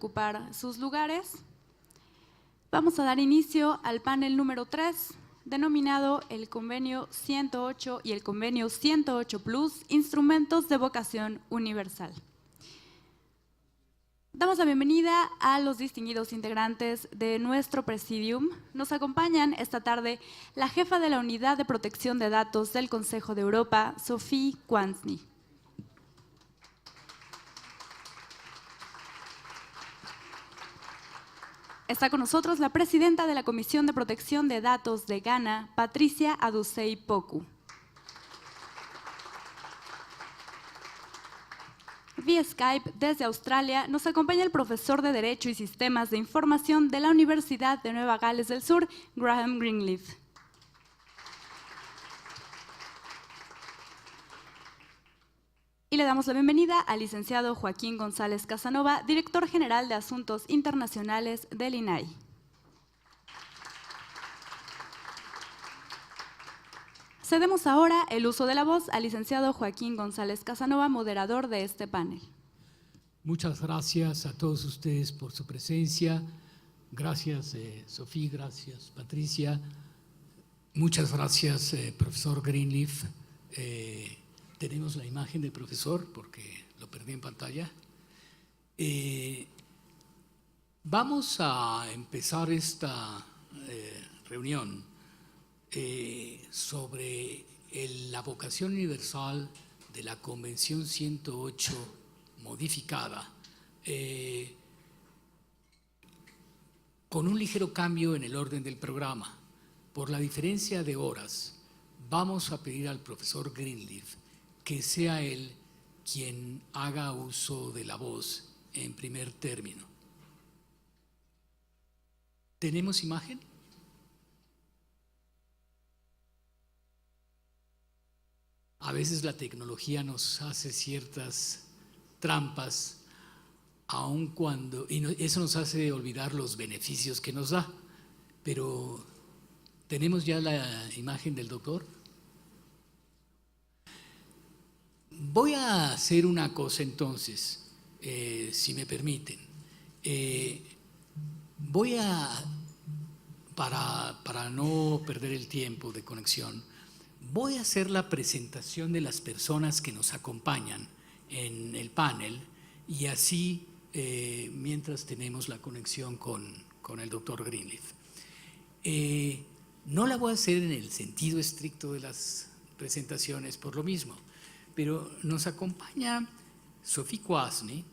ocupar sus lugares. Vamos a dar inicio al panel número 3, denominado el Convenio 108 y el Convenio 108 Plus, Instrumentos de Vocación Universal. Damos la bienvenida a los distinguidos integrantes de nuestro presidium. Nos acompañan esta tarde la jefa de la Unidad de Protección de Datos del Consejo de Europa, Sophie Quansny. Está con nosotros la presidenta de la Comisión de Protección de Datos de Ghana, Patricia Adusei Poku. Vía Skype, desde Australia, nos acompaña el profesor de Derecho y Sistemas de Información de la Universidad de Nueva Gales del Sur, Graham Greenleaf. Y le damos la bienvenida al licenciado Joaquín González Casanova, director general de Asuntos Internacionales del INAI. Cedemos ahora el uso de la voz al licenciado Joaquín González Casanova, moderador de este panel. Muchas gracias a todos ustedes por su presencia. Gracias, Sofía, gracias, Patricia. Muchas gracias, profesor Greenleaf. Tenemos la imagen del profesor porque lo perdí en pantalla. Vamos a empezar esta reunión sobre la vocación universal de la Convención 108 modificada, con un ligero cambio en el orden del programa. Por la diferencia de horas, vamos a pedir al profesor Greenleaf que sea él quien haga uso de la voz en primer término. ¿Tenemos imagen? A veces la tecnología nos hace ciertas trampas, aun cuando, y eso nos hace olvidar los beneficios que nos da. Pero, ¿tenemos ya la imagen del doctor? Voy a hacer una cosa entonces, si me permiten. Para no perder el tiempo de conexión, voy a hacer la presentación de las personas que nos acompañan en el panel y así, mientras tenemos la conexión con el doctor Greenleaf. No la voy a hacer en el sentido estricto de las presentaciones por lo mismo, pero nos acompaña Sophie Quansny,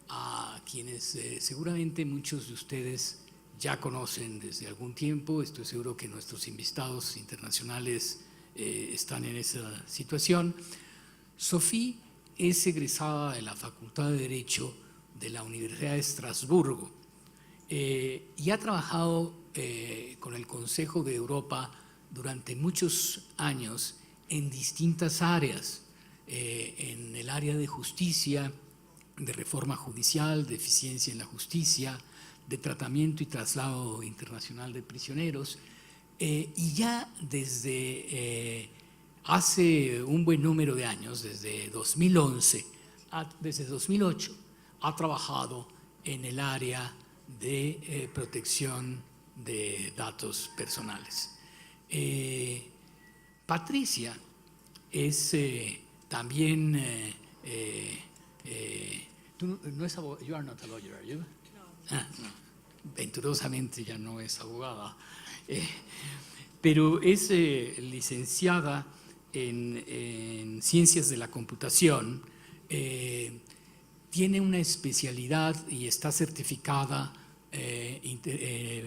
a quienes seguramente muchos de ustedes ya conocen desde algún tiempo. Estoy seguro que nuestros invitados internacionales están en esa situación. Sophie es egresada de la Facultad de Derecho de la Universidad de Estrasburgo y ha trabajado con el Consejo de Europa durante muchos años en distintas áreas, en el área de justicia, de reforma judicial, de eficiencia en la justicia, de tratamiento y traslado internacional de prisioneros, y ya desde hace un buen número de años, desde 2011, desde 2008, ha trabajado en el área de protección de datos personales. Patricia es también, tú no es abogada, you are not a lawyer, are you? No. No. Venturosamente ya no es abogada, pero es licenciada en Ciencias de la Computación, tiene una especialidad y está certificada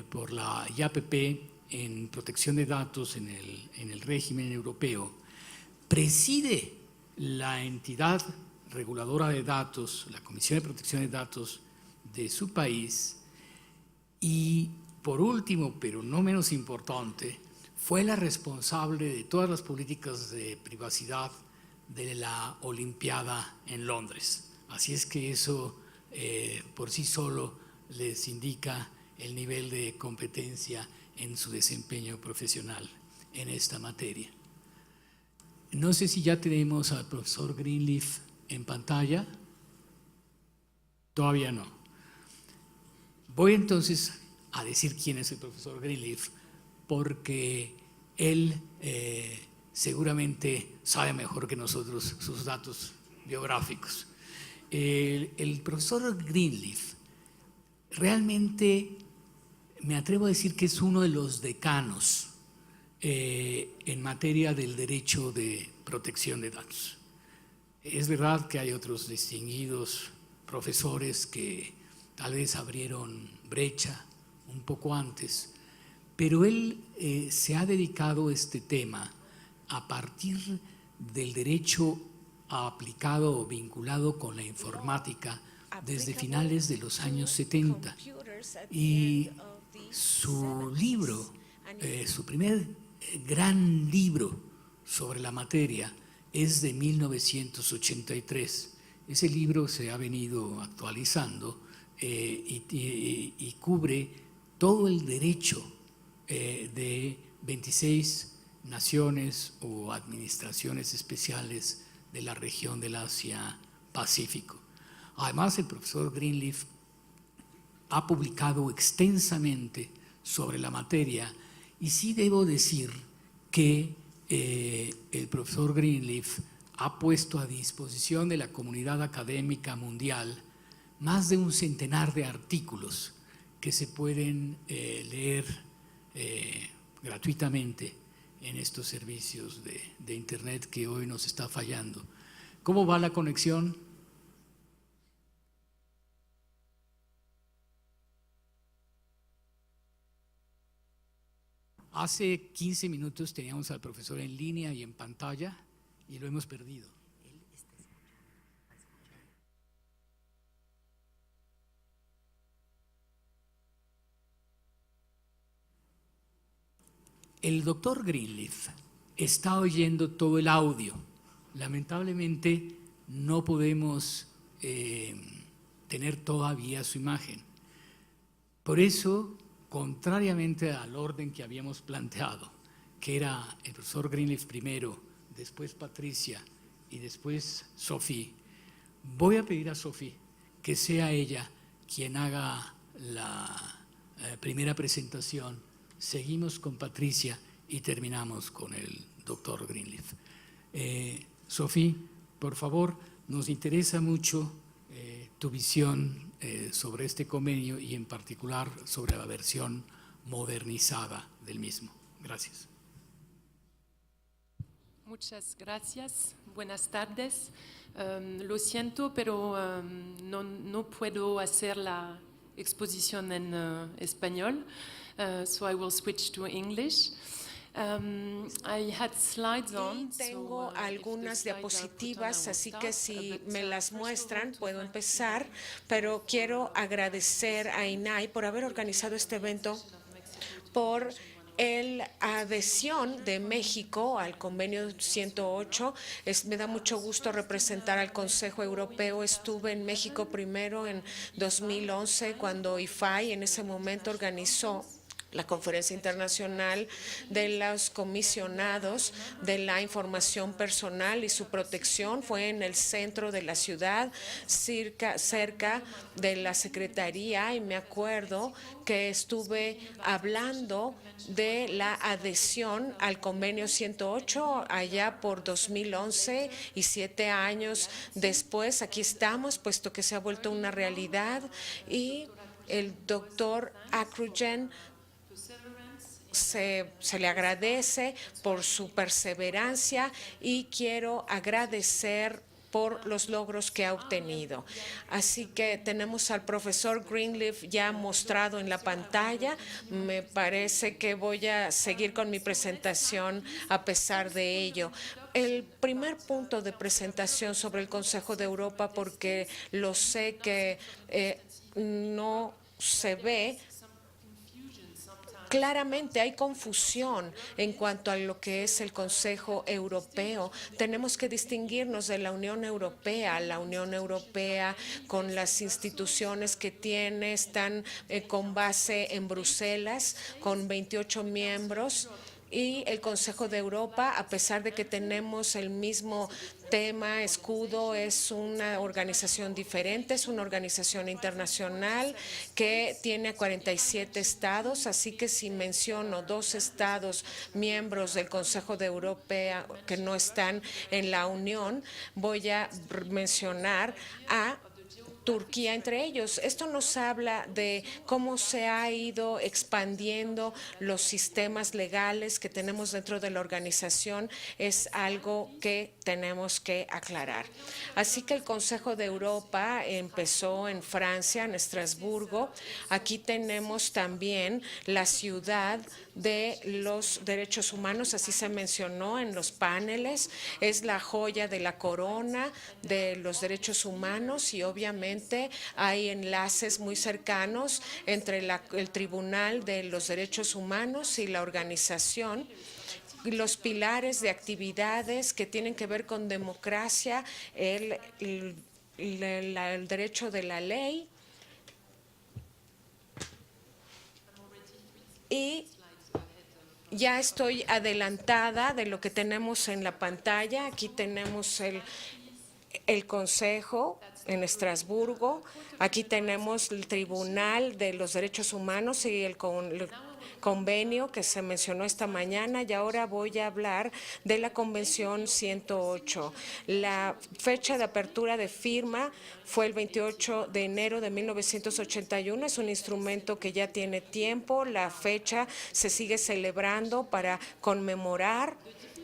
por la IAPP en protección de datos en el régimen europeo. Preside la entidad reguladora de datos, la Comisión de Protección de Datos de su país, y por último, pero no menos importante, fue la responsable de todas las políticas de privacidad de la Olimpiada en Londres. Así es que eso por sí solo les indica el nivel de competencia en su desempeño profesional en esta materia. No sé si ya tenemos al profesor Greenleaf en pantalla. Todavía no. Voy entonces a decir quién es el profesor Greenleaf, porque él seguramente sabe mejor que nosotros sus datos biográficos. El profesor Greenleaf realmente me atrevo a decir que es uno de los decanos en materia del derecho de protección de datos. Es verdad que hay otros distinguidos profesores que tal vez abrieron brecha un poco antes, pero él se ha dedicado a este tema a partir del derecho aplicado o vinculado con la informática desde finales de los años 70. Y su libro, su primer gran libro sobre la materia es de 1983. Ese libro se ha venido actualizando y cubre todo el derecho de 26 naciones o administraciones especiales de la región del Asia-Pacífico. Además, el profesor Greenleaf ha publicado extensamente sobre la materia y sí debo decir que el profesor Greenleaf ha puesto a disposición de la comunidad académica mundial más de un centenar de artículos que se pueden leer gratuitamente en estos servicios de Internet que hoy nos está fallando. ¿Cómo va la conexión? Hace 15 minutos teníamos al profesor en línea y en pantalla y lo hemos perdido. El doctor Greenleaf está oyendo todo el audio. Lamentablemente no podemos tener todavía su imagen. Por eso, contrariamente al orden que habíamos planteado, que era el profesor Greenleaf primero, después Patricia y después Sophie, voy a pedir a Sophie que sea ella quien haga la primera presentación. Seguimos con Patricia y terminamos con el doctor Greenleaf. Sophie, por favor, nos interesa mucho tu visión sobre este convenio y en particular sobre la versión modernizada del mismo. Gracias. Muchas gracias. Buenas tardes. Lo siento, pero no puedo hacer la exposición en español, so I will switch to English. I had slides on, tengo algunas diapositivas, así que si me las muestran puedo empezar, pero quiero agradecer a INAI por haber organizado este evento, por la adhesión de México al convenio 108. Me da mucho gusto representar al Consejo Europeo. Estuve en México primero en 2011 cuando IFAI en ese momento organizó la Conferencia Internacional de los Comisionados de la Información Personal y su Protección. Fue en el centro de la ciudad, cerca de la Secretaría, y me acuerdo que estuve hablando de la adhesión al Convenio 108 allá por 2011, y 7 años después aquí estamos, puesto que se ha vuelto una realidad, y el doctor Akrugen se le agradece por su perseverancia y quiero agradecer por los logros que ha obtenido. Así que tenemos al profesor Greenleaf ya mostrado en la pantalla. Me parece que voy a seguir con mi presentación a pesar de ello. El primer punto de presentación sobre el Consejo de Europa, porque lo sé que no se ve. Claramente hay confusión en cuanto a lo que es el Consejo Europeo. Tenemos que distinguirnos de la Unión Europea. La Unión Europea, con las instituciones que tiene, están con base en Bruselas, con 28 miembros. y el Consejo de Europa, a pesar de que tenemos el mismo tema, escudo, es una organización diferente, es una organización internacional que tiene 47 estados, así que si menciono 2 estados miembros del Consejo de Europa que no están en la Unión, voy a mencionar a Turquía entre ellos. Esto nos habla de cómo se ha ido expandiendo los sistemas legales que tenemos dentro de la organización. Es algo que tenemos que aclarar. Así que el Consejo de Europa empezó en Francia, en Estrasburgo. Aquí tenemos también la ciudad de los derechos humanos, así se mencionó en los paneles. Es la joya de la corona de los derechos humanos y obviamente hay enlaces muy cercanos entre el Tribunal de los Derechos Humanos y la organización. Los pilares de actividades que tienen que ver con democracia, el derecho de la ley y ya estoy adelantada de lo que tenemos en la pantalla. Aquí tenemos el Consejo en Estrasburgo. Aquí tenemos el Tribunal de los Derechos Humanos y el convenio que se mencionó esta mañana, y ahora voy a hablar de la Convención 108. La fecha de apertura de firma fue el 28 de enero de 1981. Es un instrumento que ya tiene tiempo. La fecha se sigue celebrando para conmemorar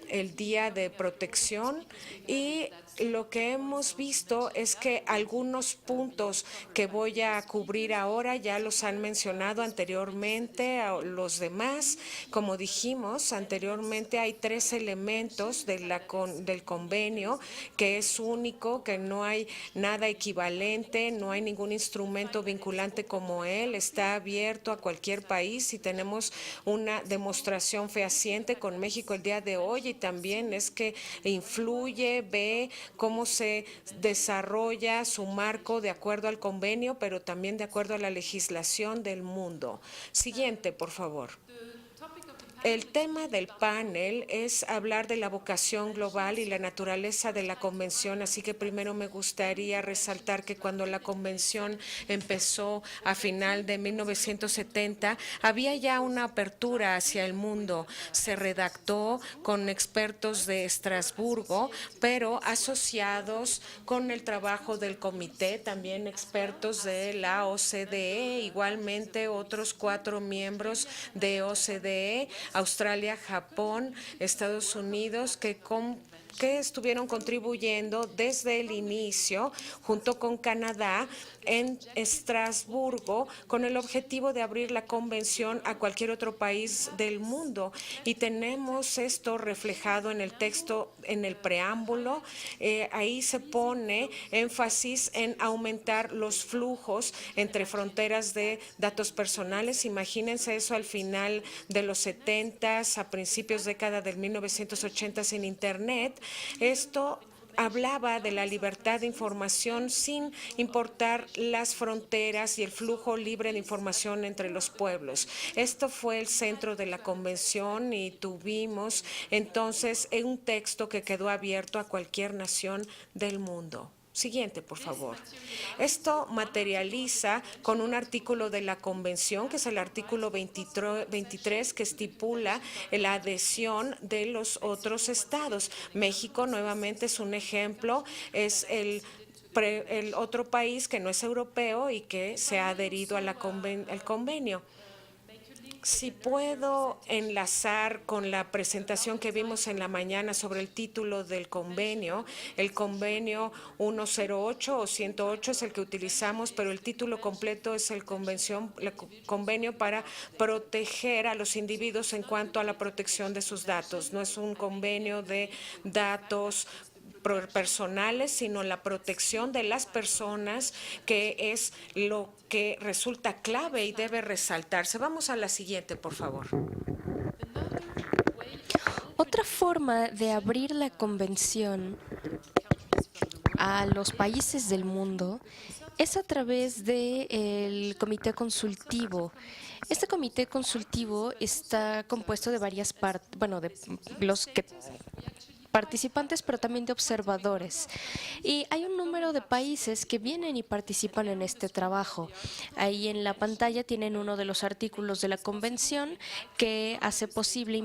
el Día de Protección, y lo que hemos visto es que algunos puntos que voy a cubrir ahora ya los han mencionado anteriormente a los demás. Como dijimos anteriormente, hay 3 elementos del convenio que es único, que no hay nada equivalente, no hay ningún instrumento vinculante como él. Está abierto a cualquier país y tenemos una demostración fehaciente con México el día de hoy, y también es que influye, ve cómo se desarrolla su marco de acuerdo al convenio, pero también de acuerdo a la legislación del mundo. Siguiente, por favor. El tema del panel es hablar de la vocación global y la naturaleza de la convención, así que primero me gustaría resaltar que cuando la convención empezó a final de 1970, había ya una apertura hacia el mundo. Se redactó con expertos de Estrasburgo, pero asociados con el trabajo del comité, también expertos de la OCDE, igualmente otros 4 miembros de OCDE, Australia, Japón, Estados Unidos, que estuvieron contribuyendo desde el inicio, junto con Canadá, en Estrasburgo, con el objetivo de abrir la convención a cualquier otro país del mundo. Y tenemos esto reflejado en el texto, en el preámbulo. Ahí se pone énfasis en aumentar los flujos entre fronteras de datos personales. Imagínense eso al final de los 70s, a principios de década del 1980 en Internet. Esto hablaba de la libertad de información sin importar las fronteras y el flujo libre de información entre los pueblos. Esto fue el centro de la convención y tuvimos entonces un texto que quedó abierto a cualquier nación del mundo. Siguiente, por favor. Esto materializa con un artículo de la Convención, que es el artículo 23, que estipula la adhesión de los otros estados. México, nuevamente, es un ejemplo, es el otro país que no es europeo y que se ha adherido al convenio. Si puedo enlazar con la presentación que vimos en la mañana sobre el título del convenio, el convenio 108 o 108 es el que utilizamos, pero el título completo es el convenio para proteger a los individuos en cuanto a la protección de sus datos. No es un convenio de datos personales, sino la protección de las personas, que es lo que resulta clave y debe resaltarse. Vamos a la siguiente, por favor. Otra forma de abrir la convención a los países del mundo es a través del comité consultivo. Este comité consultivo está compuesto de varias partes, bueno, de los que participantes, pero también de observadores. Y hay un número de países que vienen y participan en este trabajo. Ahí en la pantalla tienen uno de los artículos de la convención que hace posible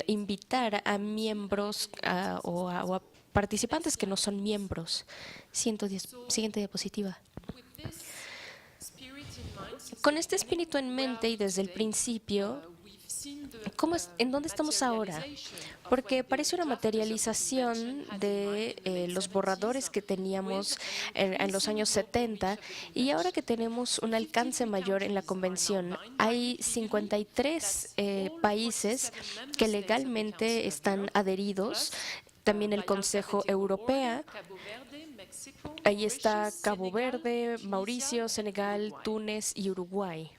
invitar a miembros o a participantes que no son miembros. 110, siguiente diapositiva. Con este espíritu en mente y desde el principio, ¿en dónde estamos ahora? Porque parece una materialización de los borradores que teníamos en los años 70 y ahora que tenemos un alcance mayor en la convención, hay 53 países que legalmente están adheridos, también el Consejo Europeo. Ahí está Cabo Verde, Mauricio, Senegal, Túnez y Uruguay.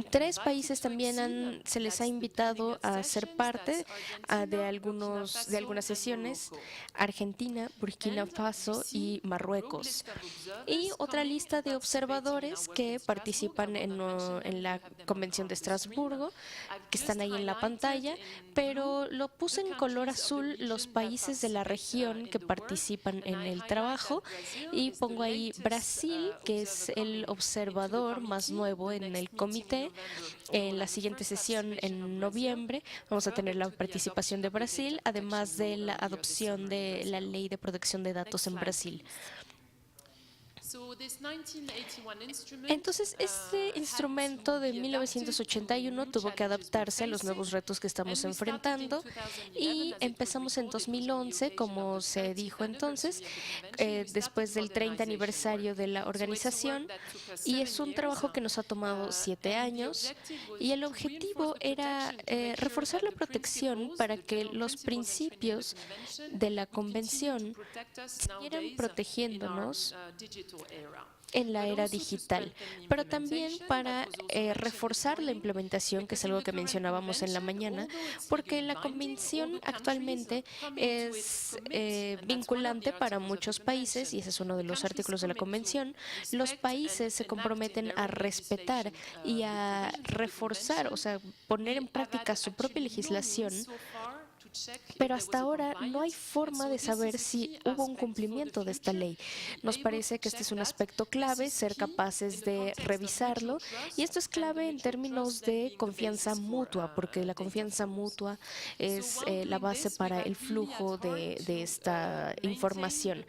3 países también se les ha invitado a ser parte de algunas sesiones: Argentina, Burkina Faso y Marruecos. Y otra lista de observadores que participan en la Convención de Estrasburgo, que están ahí en la pantalla, pero lo puse en color azul los países de la región que participan en el trabajo y pongo ahí Brasil, que es el observador más nuevo en el comité. En la siguiente sesión en noviembre vamos a tener la participación de Brasil, además de la adopción de la Ley de Protección de Datos en Brasil. Entonces, este instrumento de 1981 tuvo que adaptarse a los nuevos retos que estamos enfrentando y empezamos en 2011, como se dijo entonces, después del 30 aniversario de la organización, y es un trabajo que nos ha tomado 7 años y el objetivo era reforzar la protección para que los principios de la convención siguieran protegiéndonos en la era digital, pero también para reforzar la implementación, que es algo que mencionábamos en la mañana, porque la convención actualmente es vinculante para muchos países, y ese es uno de los artículos de la convención. Los países se comprometen a respetar y a reforzar, o sea, poner en práctica su propia legislación, pero hasta ahora no hay forma de saber si hubo un cumplimiento de esta ley. Nos parece que este es un aspecto clave, ser capaces de revisarlo, y esto es clave en términos de confianza mutua, porque la confianza mutua es la base para el flujo de esta información.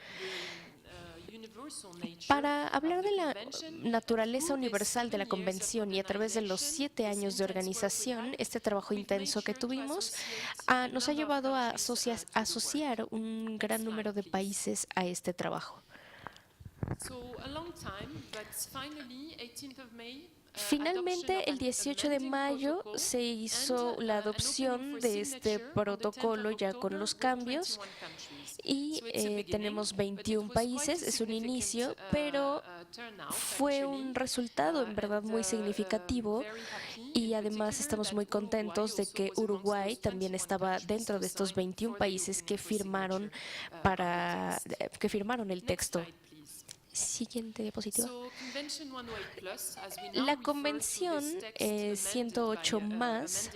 Para hablar de la naturaleza universal de la convención y a través de los 7 años de organización, este trabajo intenso que tuvimos nos ha llevado a asociar un gran número de países a este trabajo. Finalmente, el 18 de mayo se hizo la adopción de este protocolo ya con los cambios y tenemos 21 países. Es un inicio, pero fue un resultado en verdad muy significativo y además estamos muy contentos de que Uruguay también estaba dentro de estos 21 países que firmaron el texto. Siguiente diapositiva. La Convención 108 más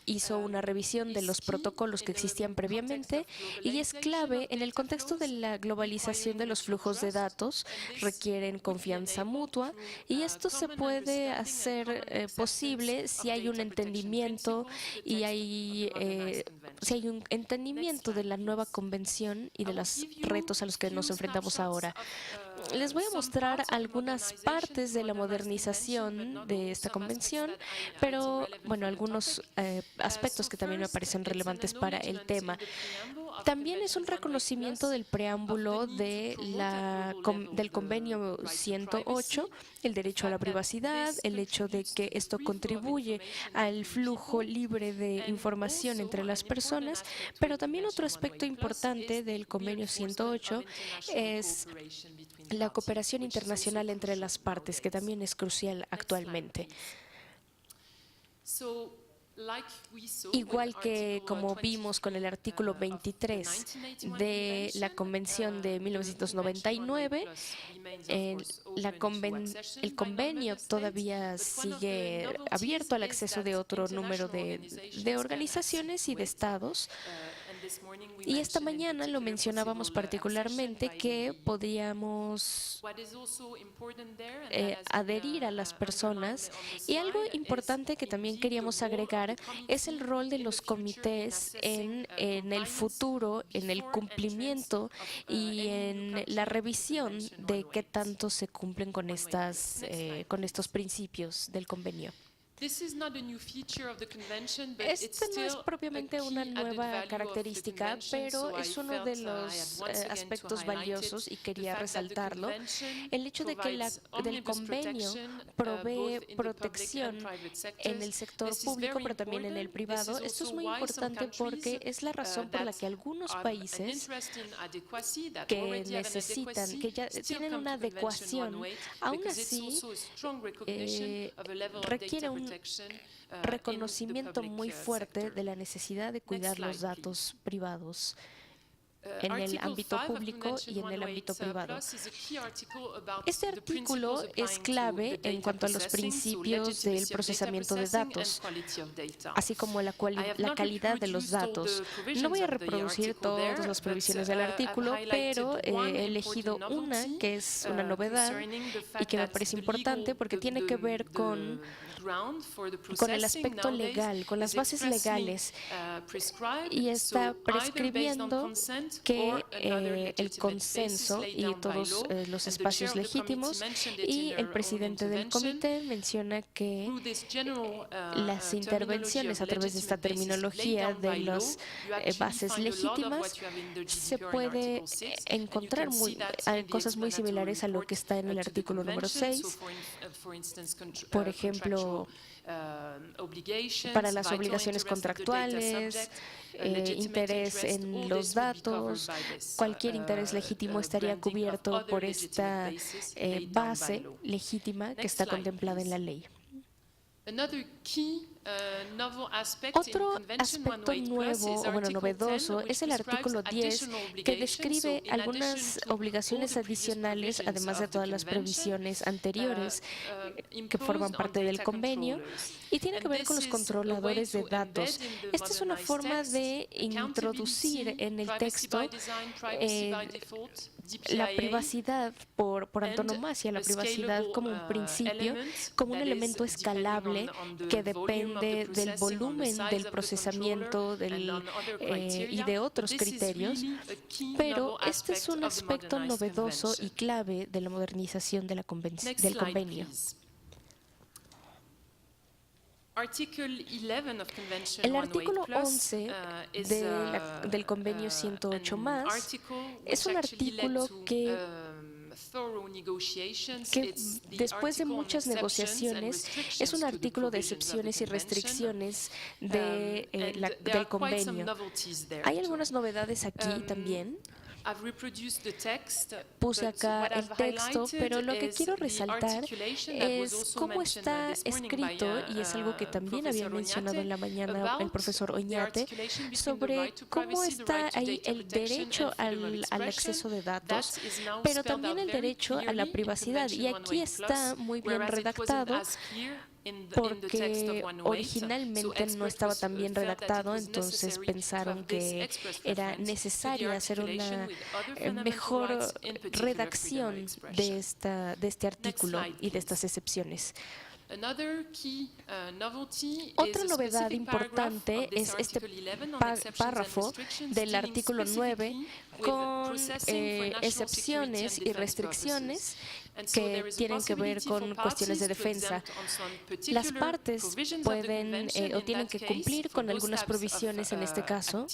hizo una revisión de los protocolos que existían previamente y es clave en el contexto de la globalización de los flujos de datos. Requieren confianza mutua y esto se puede hacer posible si hay un entendimiento y si hay un entendimiento de la nueva convención y de los retos a los que nos enfrentamos ahora. Les voy a mostrar algunas partes de la modernización de esta convención, pero bueno, algunos aspectos que también me parecen relevantes para el tema. También es un reconocimiento del preámbulo del convenio 108, el derecho a la privacidad, el hecho de que esto contribuye al flujo libre de información entre las personas, pero también otro aspecto importante del convenio 108 es la cooperación internacional entre las partes, que también es crucial actualmente. Igual que como vimos con el artículo 23 de la Convención de 1999, el convenio todavía sigue abierto al acceso de otro número de organizaciones y de estados. Y esta mañana lo mencionábamos particularmente que podíamos adherir a las personas. Y algo importante que también queríamos agregar es el rol de los comités en el futuro, en el cumplimiento y en la revisión de qué tanto se cumplen con estos principios del convenio. Este no es propiamente una nueva característica, pero es uno de los aspectos valiosos y quería resaltarlo. El hecho de que el convenio provee protección en el sector público, pero también en el privado. Esto es muy importante porque es la razón por la que algunos países que necesitan, que ya tienen una adecuación, aún así requiere un reconocimiento muy fuerte de la necesidad de cuidar los datos privados en el ámbito público y en el ámbito privado. Este artículo es clave en cuanto a los principios del procesamiento de datos, así como la calidad de los datos. No voy a reproducir todas las provisiones del artículo, pero he elegido una que es una novedad y que me parece importante porque tiene que ver con el aspecto legal, con las bases legales, y está prescribiendo que el consenso y todos los espacios legítimos, y el presidente del comité menciona que las intervenciones a través de esta terminología de las bases legítimas se puede encontrar cosas muy similares a lo que está en el artículo número 6, por ejemplo, para las obligaciones contractuales, interés en los datos, cualquier interés legítimo estaría cubierto por esta base legítima que está contemplada en la ley. Otro aspecto nuevo, o novedoso, es el artículo 10, que describe algunas obligaciones adicionales, además de todas las provisiones anteriores que forman parte del convenio, y tiene que ver con los controladores de datos. Esta es una forma de introducir en el texto la privacidad por antonomasia, la privacidad como un principio, como un elemento escalable que depende del volumen del procesamiento y de otros criterios, pero este es un aspecto novedoso y clave de la modernización de del convenio. El artículo 11 del convenio 108 más es un artículo que después de muchas negociaciones es un artículo de excepciones y restricciones del convenio. Hay algunas novedades aquí también. Puse acá el texto, pero lo que quiero resaltar es cómo está escrito, y es algo que también había mencionado en la mañana el profesor Oñate, sobre cómo está ahí el derecho al acceso de datos, pero también el derecho a la privacidad. Y aquí está muy bien redactado, porque originalmente no estaba tan bien redactado, entonces pensaron que era necesario hacer una mejor redacción de este artículo y de estas excepciones. Otra novedad importante es este párrafo del artículo 9 con excepciones y restricciones que tienen que ver con cuestiones de defensa. Las partes pueden o tienen que cumplir con algunas provisiones en este caso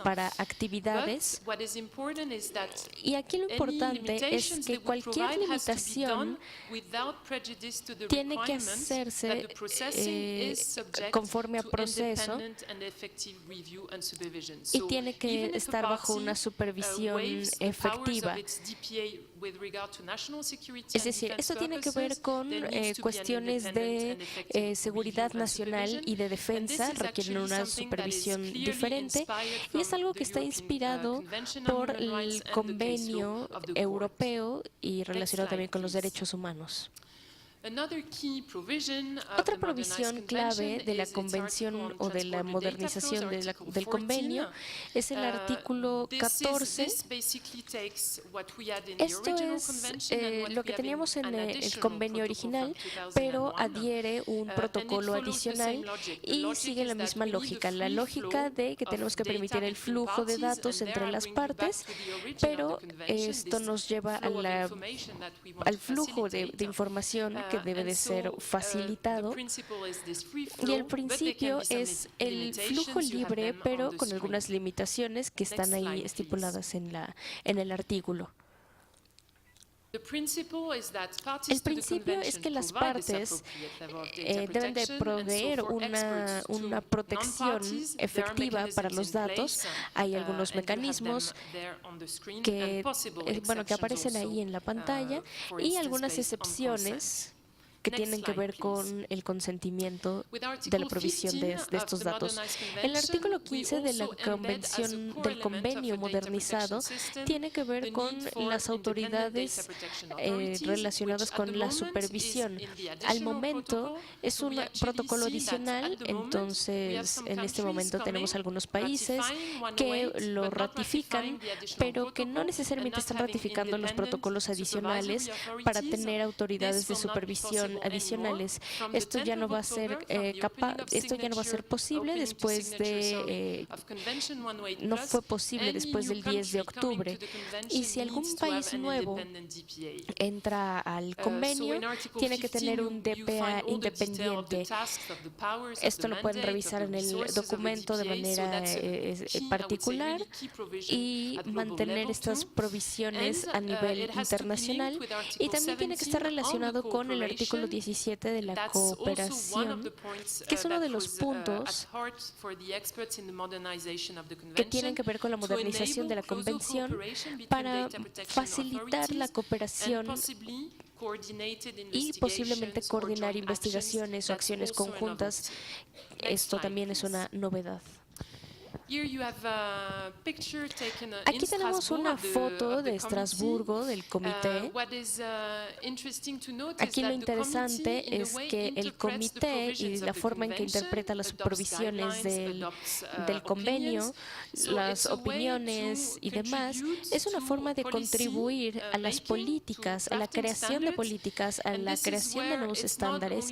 para actividades, y aquí lo importante es que cualquier limitación tiene que hacerse conforme a proceso y tiene que estar bajo una supervisión efectiva. Es decir, esto tiene que ver con cuestiones de seguridad nacional y de defensa, requieren una supervisión diferente, y es algo que está inspirado por el convenio europeo y relacionado también con los derechos humanos. Otra provisión clave de la convención o de la modernización del convenio es el artículo 14. Esto es lo que teníamos en el convenio original, pero adhiere un protocolo adicional y sigue la misma lógica, la lógica de que tenemos que permitir el flujo de datos entre las partes, pero esto nos lleva al flujo de información que debe de ser facilitado, y el principio es el flujo libre, pero con algunas limitaciones que están ahí estipuladas en el artículo. El principio es que las partes deben de proveer una protección efectiva para los datos. Hay algunos mecanismos que aparecen ahí en la pantalla y algunas excepciones que tienen que ver con el consentimiento de la provisión de estos datos. El artículo 15 de la convención del convenio modernizado tiene que ver con las autoridades relacionadas con la supervisión. Al momento es un protocolo adicional, entonces en este momento tenemos algunos países que lo ratifican, pero que no necesariamente están ratificando los protocolos adicionales para tener autoridades de supervisión adicionales. Esto ya no va a ser posible después de no fue posible después del 10 de octubre. Y si algún país nuevo entra al convenio, tiene que tener un DPA independiente. Esto lo pueden revisar en el documento de manera particular y mantener estas provisiones a nivel internacional, y también tiene que estar relacionado con el artículo 17 de la cooperación, que es uno de los puntos que tienen que ver con la modernización de la convención para facilitar la cooperación y posiblemente coordinar investigaciones o acciones conjuntas. Esto también es una novedad. Aquí tenemos una foto de Estrasburgo, del comité. Aquí lo interesante es que el comité y la forma en que interpreta las supervisiones del convenio, las opiniones y demás, es una forma de contribuir a las políticas, a la creación de políticas, a la creación de nuevos estándares.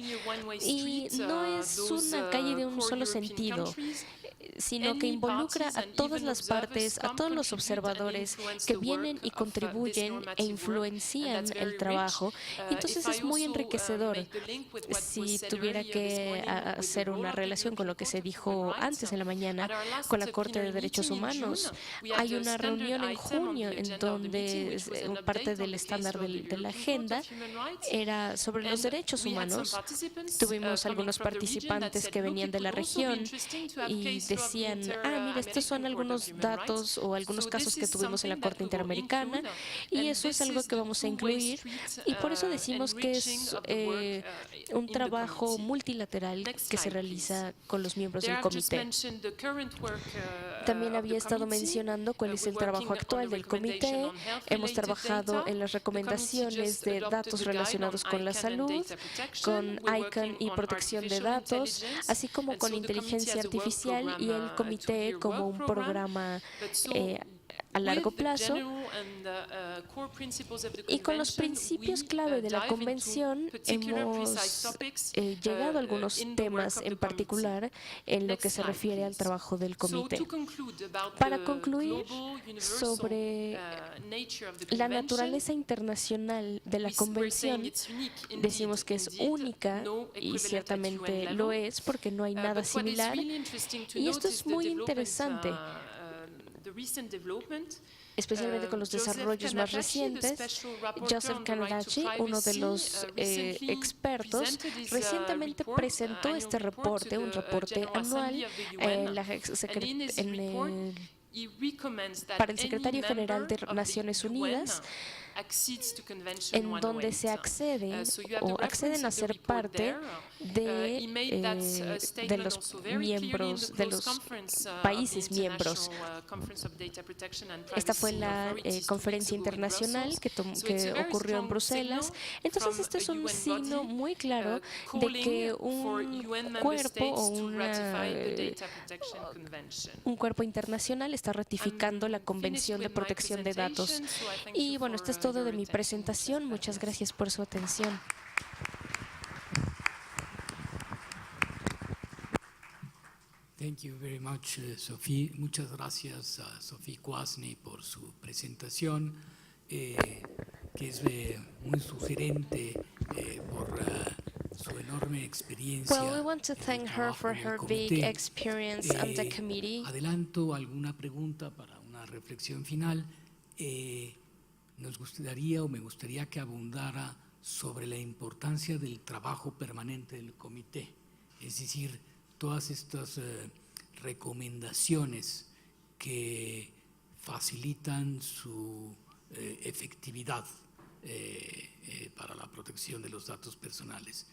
Y no es una calle de un solo sentido, sino que involucra a todas las partes, a todos los observadores que vienen y contribuyen e influencian el trabajo. Entonces es muy enriquecedor. Si tuviera que hacer una relación con lo que se dijo antes en la mañana con la Corte de Derechos Humanos, hay una reunión en junio en donde parte del estándar de la agenda era sobre los derechos humanos. Tuvimos algunos participantes que venían de la región y decían, mira, estos son algunos datos o algunos casos que tuvimos en la Corte Interamericana, y eso es algo que vamos a incluir, y por eso decimos que es un trabajo multilateral que se realiza con los miembros del comité. También había estado mencionando cuál es el trabajo actual del comité. Hemos trabajado en las recomendaciones de datos relacionados con la salud, con ICANN y protección de datos, así como con inteligencia artificial y el comité como un programa a largo plazo. Y con los principios clave de la Convención hemos llegado a algunos temas en particular en lo que se refiere al trabajo del comité. Para concluir sobre la naturaleza internacional de la Convención, decimos que es única, y ciertamente lo es porque no hay nada similar, y esto es muy interesante, especialmente con los desarrollos más recientes. Joseph Canadachi, uno de los expertos, recientemente presentó este reporte, un reporte anual, para el secretario general de Naciones Unidas, en donde se acceden o acceden a ser parte de los miembros, de los países miembros. Esta fue la conferencia internacional que ocurrió en Bruselas. Entonces, esto es un signo muy claro de que un cuerpo internacional está ratificando la Convención de Protección de Datos. Y bueno, esto es todo de mi presentación. Muchas gracias por su atención. Thank you very much, Sophie. Muchas gracias a Sophie Kwasny por su presentación, que es muy sugerente por su enorme experiencia. Well, we want to thank her for her big experience on the committee. Adelanto alguna pregunta para una reflexión final. Nos gustaría o me gustaría que abundara sobre la importancia del trabajo permanente del comité, es decir, todas estas recomendaciones que facilitan su efectividad para la protección de los datos personales.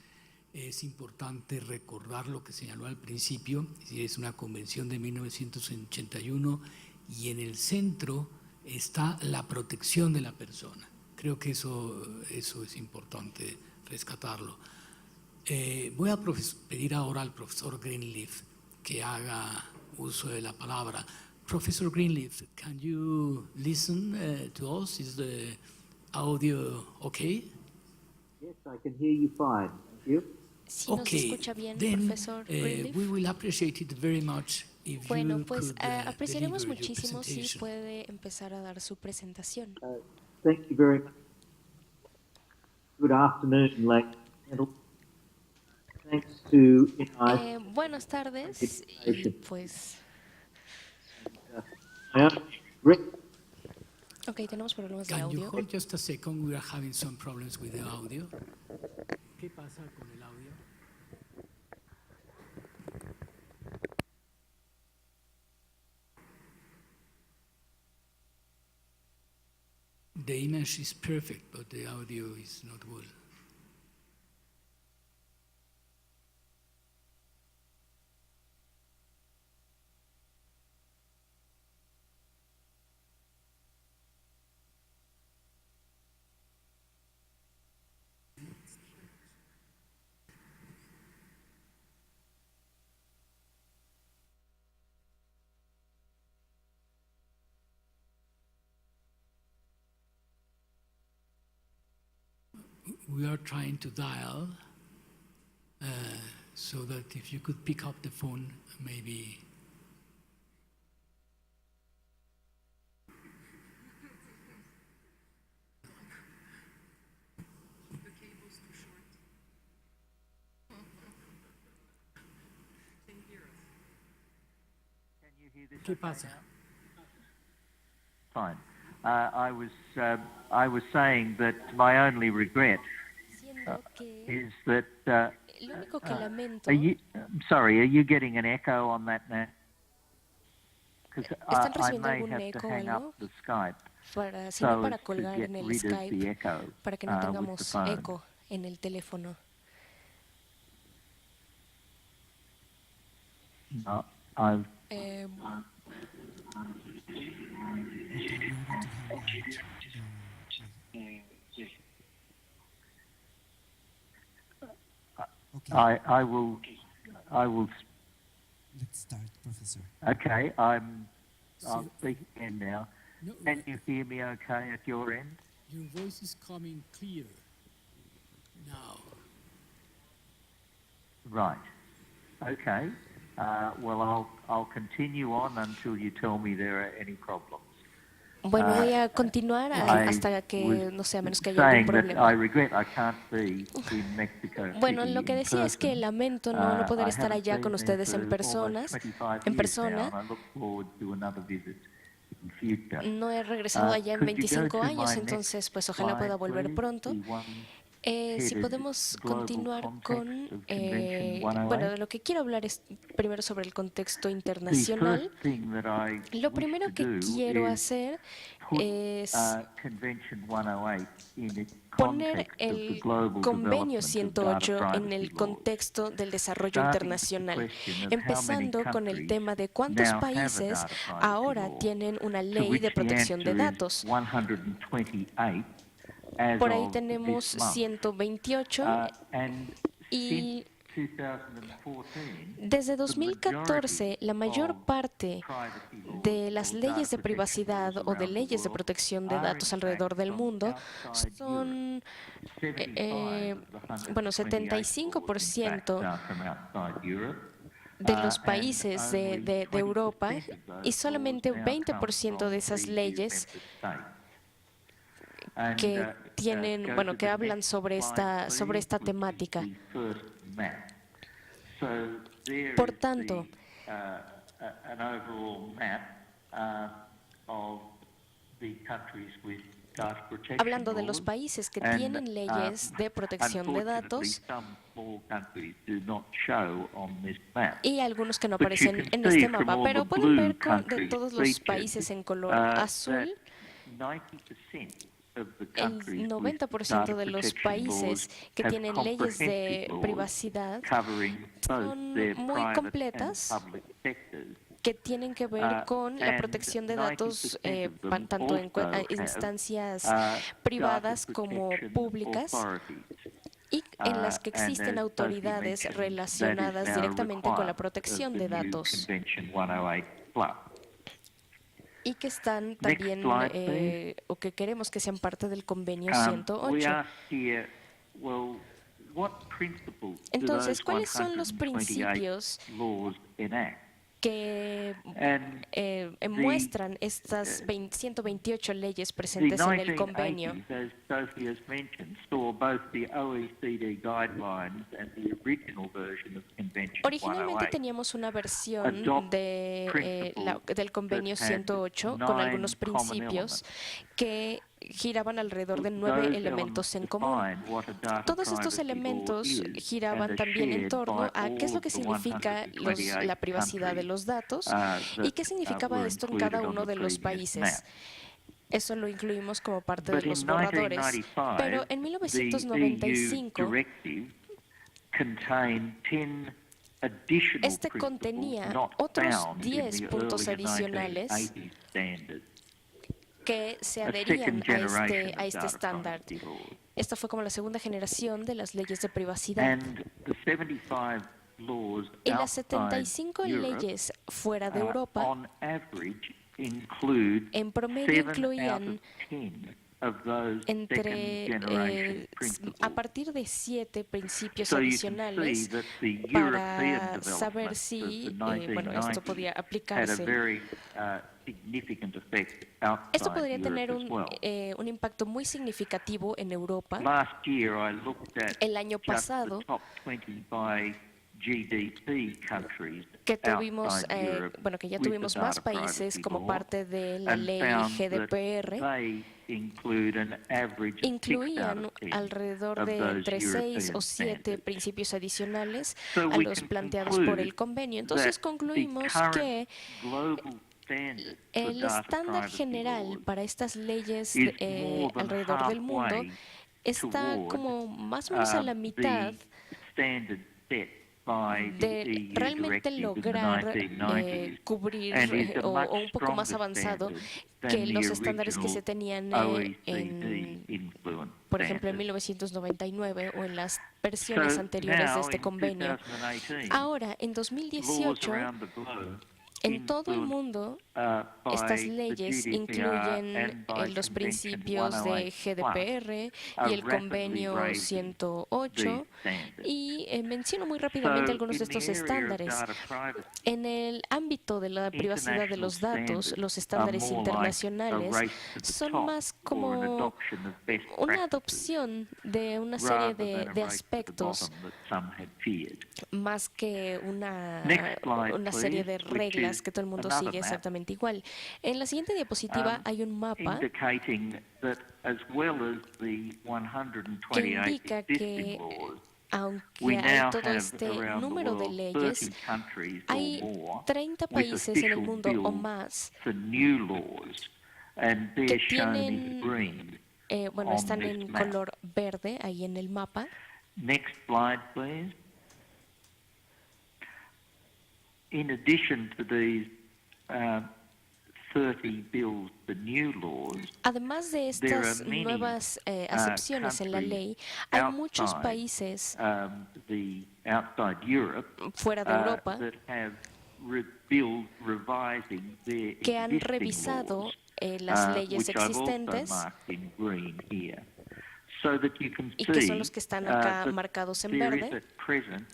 Es importante recordar lo que señaló al principio, es decir, es una convención de 1981 y en el centro está la protección de la persona. Creo que eso es importante rescatarlo. Voy a pedir ahora al profesor Greenleaf que haga uso de la palabra. Professor Greenleaf, can you listen to us? Is the audio okay? Yes, I can hear you fine. Thank you. Si nos escucha bien, then profesor Greenleaf. we will appreciate it very much if Bueno, you pues could apreciaremos deliver your muchísimo si presentation. puede empezar a dar su presentación. Thank you very much. Good afternoon, ladies and gentlemen. Thanks to NI. Buenas tardes y pues... I only regret Ok, tenemos problemas de Can you audio. hold just a second? We are having some problems with the audio. ¿Qué pasa con el audio? The image is perfect, but the audio is not well. We are trying to dial so that if you could pick up the phone, maybe. ¿Qué pasa? fine. I was saying that my only regret Siendo que is that. lo único que lamento... I'm sorry, are you getting an echo on that now? Because ¿Están I recibiendo may algún have to eco o hang algo? up the Skype Sino so para as to colgar get en el rid of the Skype, echo para que no with the tengamos phone. eco en el teléfono. No, I've Eh, I will. Let's start, Professor. Okay, I'll speak again now. No, Can you hear me okay at your end? your voice is coming clear now. Right. Okay. Well, I'll continue on until you tell me there are any problems. bueno, voy a continuar hasta que, no sé, a menos que haya algún Saying that I problema. regret I can't be in Mexico Bueno, City lo que in decía es que person. lamento no poder I estar haven't allá been con there ustedes for en almost 25 en years now, persona. and I look forward to another visit in future. No he regresado allá en Could you go 25 to años, my entonces next pues ojalá pueda slide, volver please? pronto. The one Si podemos continuar con, bueno, de lo que quiero hablar es primero sobre el contexto internacional. Lo primero que quiero hacer es poner el Convenio 108 en el contexto del desarrollo internacional, empezando con el tema de cuántos países ahora tienen una ley de protección de datos. Por ahí tenemos 128 y desde 2014 la mayor parte de las leyes de privacidad o de leyes de protección de datos alrededor del mundo son, bueno, 75% de los países de Europa y solamente 20% de esas leyes que tienen, bueno, que hablan sobre esta temática. Por tanto, hablando de los países que tienen leyes de protección de datos y algunos que no aparecen en este mapa, pero pueden ver de todos los países en color azul, el 90% de los países que tienen leyes de privacidad son muy completas, que tienen que ver con la protección de datos tanto en instancias privadas como públicas, y en las que existen autoridades relacionadas directamente con la protección de datos y que están también, o que queremos que sean parte del Convenio 108. Entonces, ¿cuáles son los principios que muestran estas 128 leyes presentes en el convenio? Originalmente teníamos una versión del convenio 108 con algunos principios que giraban alrededor de 9 elementos en común. Todos estos elementos giraban también en torno a qué es lo que significa la privacidad de los datos y qué significaba esto en cada uno de los países. Eso lo incluimos como parte de los borradores. Pero en 1995, este contenía otros 10 puntos adicionales que se adherían a este estándar. Esta fue como la segunda generación de las leyes de privacidad. Y las 75 leyes fuera de Europa, en promedio incluían a partir de 7 principios adicionales para saber si, bueno, esto podía aplicarse. Esto podría tener un impacto muy significativo en Europa. El año pasado, que tuvimos, bueno, que ya tuvimos más países como parte de la ley GDPR, incluían alrededor de entre 6 o 7 principios adicionales a los planteados por el convenio. Entonces concluimos que el estándar general para estas leyes alrededor del mundo está como más o menos a la mitad de realmente lograr cubrir o un poco más avanzado que los estándares que se tenían por ejemplo, en 1999 o en las versiones anteriores de este convenio. Ahora, en 2018, en todo el mundo, estas leyes incluyen los principios de GDPR y el convenio 108, y menciono muy rápidamente algunos de estos estándares. En el ámbito de la privacidad de los datos, los estándares internacionales son más como una adopción de una serie de aspectos, más que una serie de reglas que todo el mundo sigue exactamente igual. En la siguiente diapositiva hay un mapa as well as the que 128 indica existing que laws, aunque we hay now todo have este around the número de world leyes, 30 countries hay or more 30 with países en el official mundo o bills más for new laws, and que they're shown in tienen, green bueno, on están this en map. color verde ahí en el mapa. Next slide, please. In addition to these 30 bills for new laws, Además de there are estas many nuevas acepciones en la countries ley, hay muchos outside, países outside Europe fuera de Europa that have revising their que han existing revisado laws, las leyes which I've also existentes marked in green here, so that you can y que son see los que están acá that marcados en there is verde. at present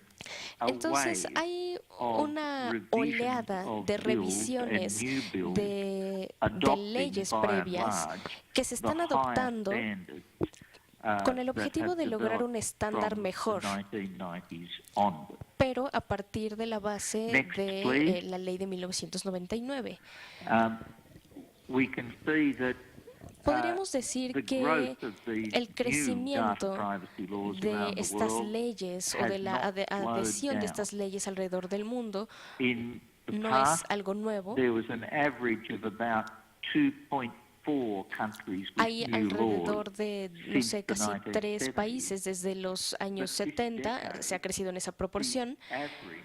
a Entonces wave hay of una revisions oleada of de bills revisiones and new bills de adopting leyes by and previas large que se están the higher adoptando standards, con el that objetivo have de lograr un developed estándar from mejor, the 1990s onward. pero a partir de la base Next, de please. la ley de 1999. We can see that Podríamos decir the que growth of these el new crecimiento data privacy laws de around the estas world leyes o has de la not slowed adhesión de down. estas leyes alrededor del mundo In the no es past, algo nuevo. there was an average of about 2.4 countries with Hay new laws alrededor de, no since sé, the casi 3 1970s. países desde los años But this 70, decade, se ha crecido en esa proporción, the average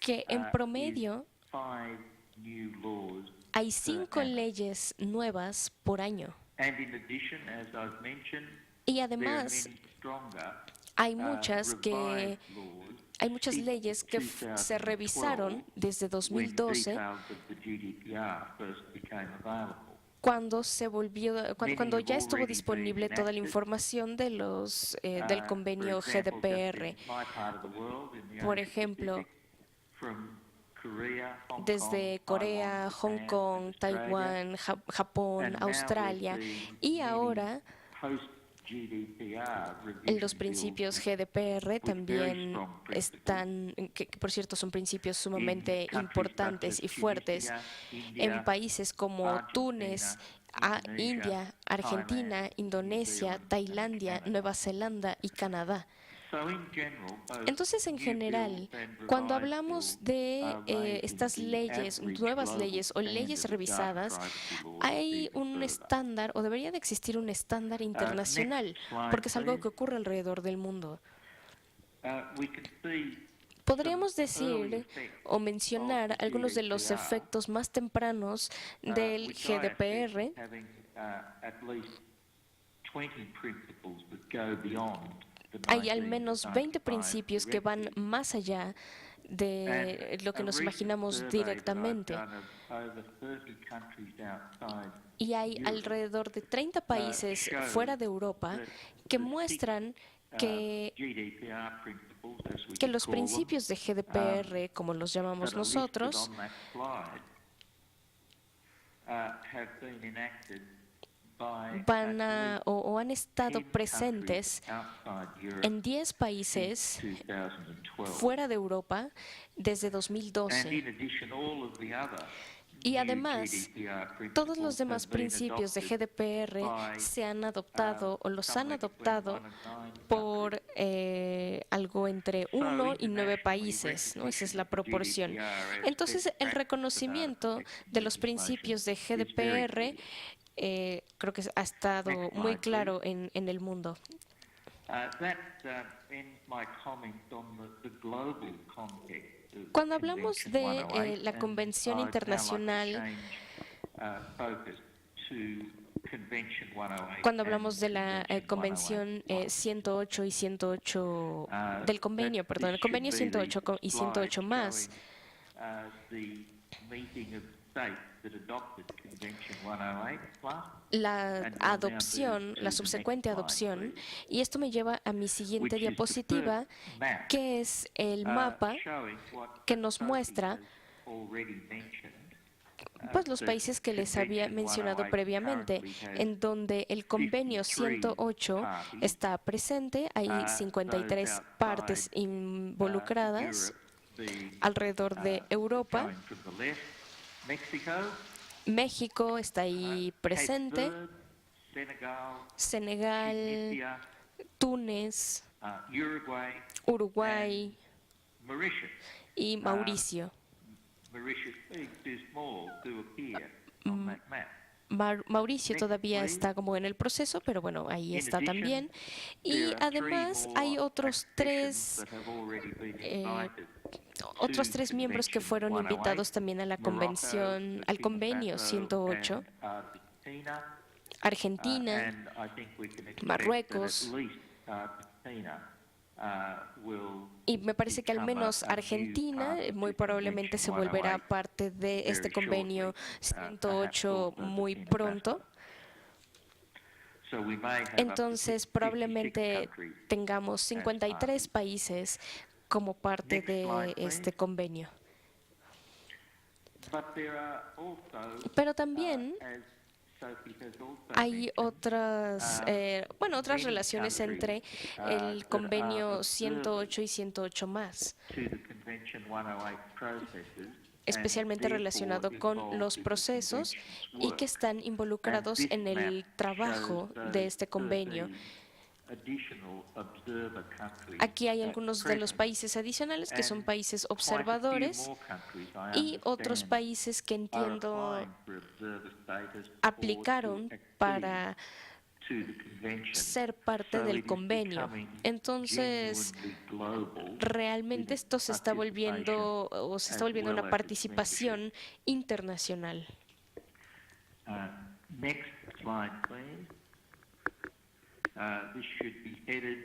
que en promedio is 5 new laws hay per 5 annum. leyes nuevas por año. And in addition, as I've mentioned, Y there are además many stronger hay muchas revised laws hay muchas since leyes que se 2012, revisaron desde when 2012 details of the GDPR first became available. cuando se volvió cuando ya estuvo already disponible been toda la enacted. información de los del convenio For example, just GDPR. in my part of the world, in the Por Asia ejemplo, Pacific, from Korea, Hong desde Kong, Corea, Taiwan, Hong Japan, Kong, and Australia, Taiwán, Japón, and now Australia, we're seeing y many ahora post-GDPR revision en los bills principios with GDPR very también strong principles. están, que por cierto son principios sumamente In countries importantes such y as fuertes Tunisia, en India, países como Argentina, Túnez, Indonesia, India, Argentina, Thailand, New Indonesia, Zealand, and Tailandia, Canada. Nueva Zelanda y Canadá. So in general, both Entonces, en new general, bills and cuando revised hablamos bills de are raising estas the leyes, average nuevas global leyes o leyes standard of revisadas, data privacy laws hay even un further. estándar o debería de existir un estándar internacional, next slide, porque es algo please. que ocurre alrededor del mundo. We can see Podríamos some early decir effects o mencionar of the algunos de los GDPR, efectos más tempranos del which I assess GDPR. having at least 20 principles that go beyond the Hay al menos 20 1995 principios que van directive. más allá de And lo que a nos recent imaginamos survey that I've directamente. done of over 30 countries outside Y hay Europe, alrededor de 30 países shows fuera de Europa that que the muestran six, que, GDPR principles, as we que could los call them, principios de GDPR, como los llamamos that are listed nosotros, on that slide, have been enacted by van at least o han estado 10 presentes countries outside Europe en 10 países since 2012. fuera de Europa desde And 2012. in addition, all of the other Y new además, GDPR todos los principles demás have been principios de adopted GDPR by, se han adoptado o los han somewhere between adoptado 1 and 9 por countries. algo entre So, 1 y 9 internationally, países, ¿no? Esa es la recognition of the proporción. GDPR as Entonces, best el practice for reconocimiento data de los protection principios de legislation is very GDPR clear. creo que ha estado Next muy slide, claro en el mundo. That ends my comment on the global context of Cuando hablamos Convention de 108, la and Convención I'd now like to Internacional, change, focus to Convention 108 cuando hablamos de and la Convención 108. 108 y 108 del convenio, That perdón, el this convenio should be 108 y the 108 slide más, showing, the meeting of states that adopted Convention 108 plus. la And we'll now adopción, move to la the subsecuente next slide, adopción, please. y esto me lleva a mi siguiente Which is the diapositiva, first map, que es el mapa showing what que nos Sophie muestra has already mentioned, pues los that países que les había Convention mencionado 108 previamente, currently has en donde el convenio 53 108 parties, está presente, hay those 53 outside, partes involucradas Europe being, alrededor de Europa. showing from the left, Mexico, México está ahí Cape presente, Verde, Senegal, Túnez, Uruguay y Mauricio. Mauricio todavía está como en el proceso, pero bueno, ahí está también. Y además hay otros tres miembros que fueron invitados también a la convención, al convenio 108. Argentina, Marruecos, y me parece que al menos Argentina muy probablemente se volverá parte de este convenio 108 muy pronto. Entonces probablemente tengamos 53 países como parte de este convenio. Pero también hay otras relaciones entre el convenio 108 y 108 más, especialmente relacionado con los procesos y que están involucrados en el trabajo de este convenio. Aquí hay algunos de los países adicionales que son países observadores y otros países que entiendo aplicaron para ser parte del convenio. Entonces, realmente esto se está volviendo una participación internacional. Next slide, please. This should be headed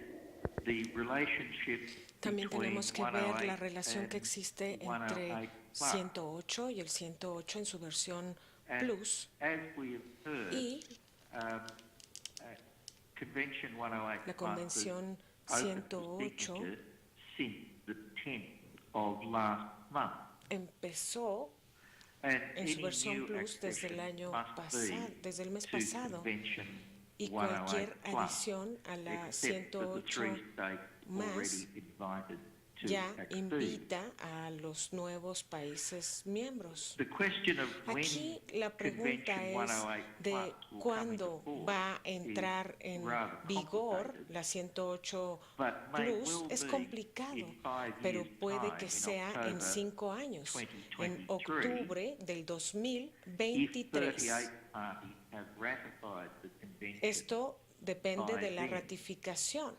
the relationship. También tenemos que ver la relación que existe entre 108 y el 108 en su versión Plus y la Convención 108 empezó en su versión Plus desde el año pasado, desde el mes pasado, y cualquier adición a la 108 más ya invita a los nuevos países miembros. Aquí la pregunta es de cuándo va a entrar en vigor la 108 Plus. Es complicado, pero puede que sea en 5 años, en octubre del 2023. Esto depende de la ratificación.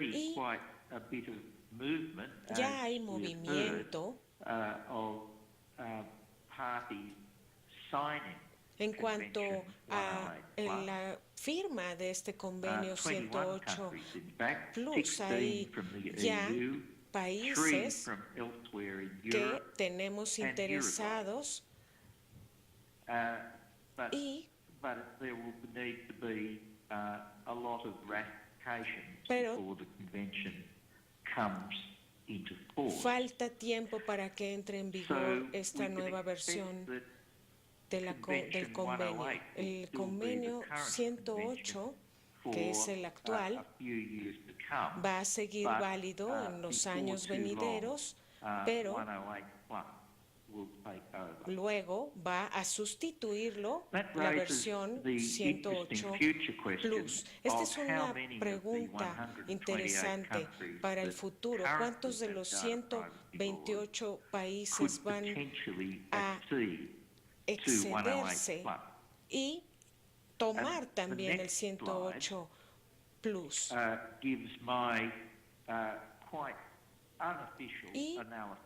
Y ya hay movimiento en cuanto a la firma de este convenio 108 Plus. Hay ya países que tenemos interesados pero falta tiempo para que entre en vigor esta nueva versión del convenio. El convenio 108, que es el actual, va a seguir válido en los años venideros, pero luego va a sustituirlo la versión 108 Plus. Esta es una pregunta interesante para el futuro. ¿Cuántos de los 128 países van a excederse y tomar también el 108 Plus? Y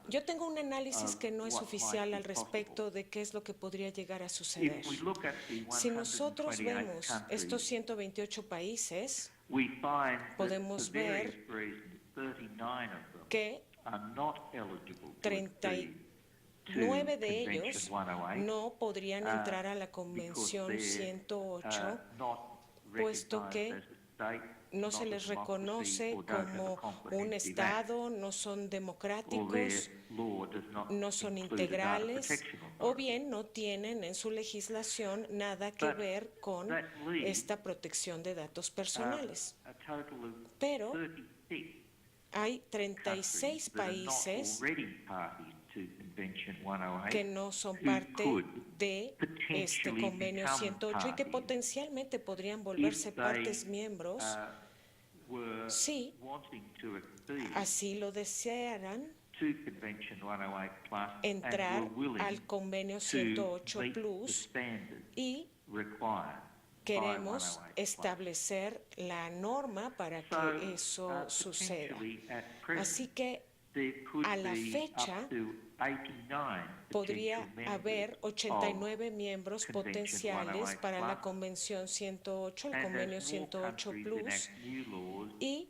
yo tengo un análisis que no es oficial al respecto de qué es lo que podría llegar a suceder. Si nosotros vemos estos 128 países, podemos ver que 39 de ellos no podrían entrar a la Convención 108, puesto que no se les reconoce como un Estado, no son democráticos, no son integrales, o bien no tienen en su legislación nada que ver con esta protección de datos personales. Pero hay 36 países que no son parte de este convenio 108 y que potencialmente podrían volverse partes miembros si así lo desearan entrar al convenio 108 Plus y queremos establecer la norma para que eso suceda. Así que a la fecha podría haber 89 miembros potenciales para la Convención 108, el Convenio 108 Plus, y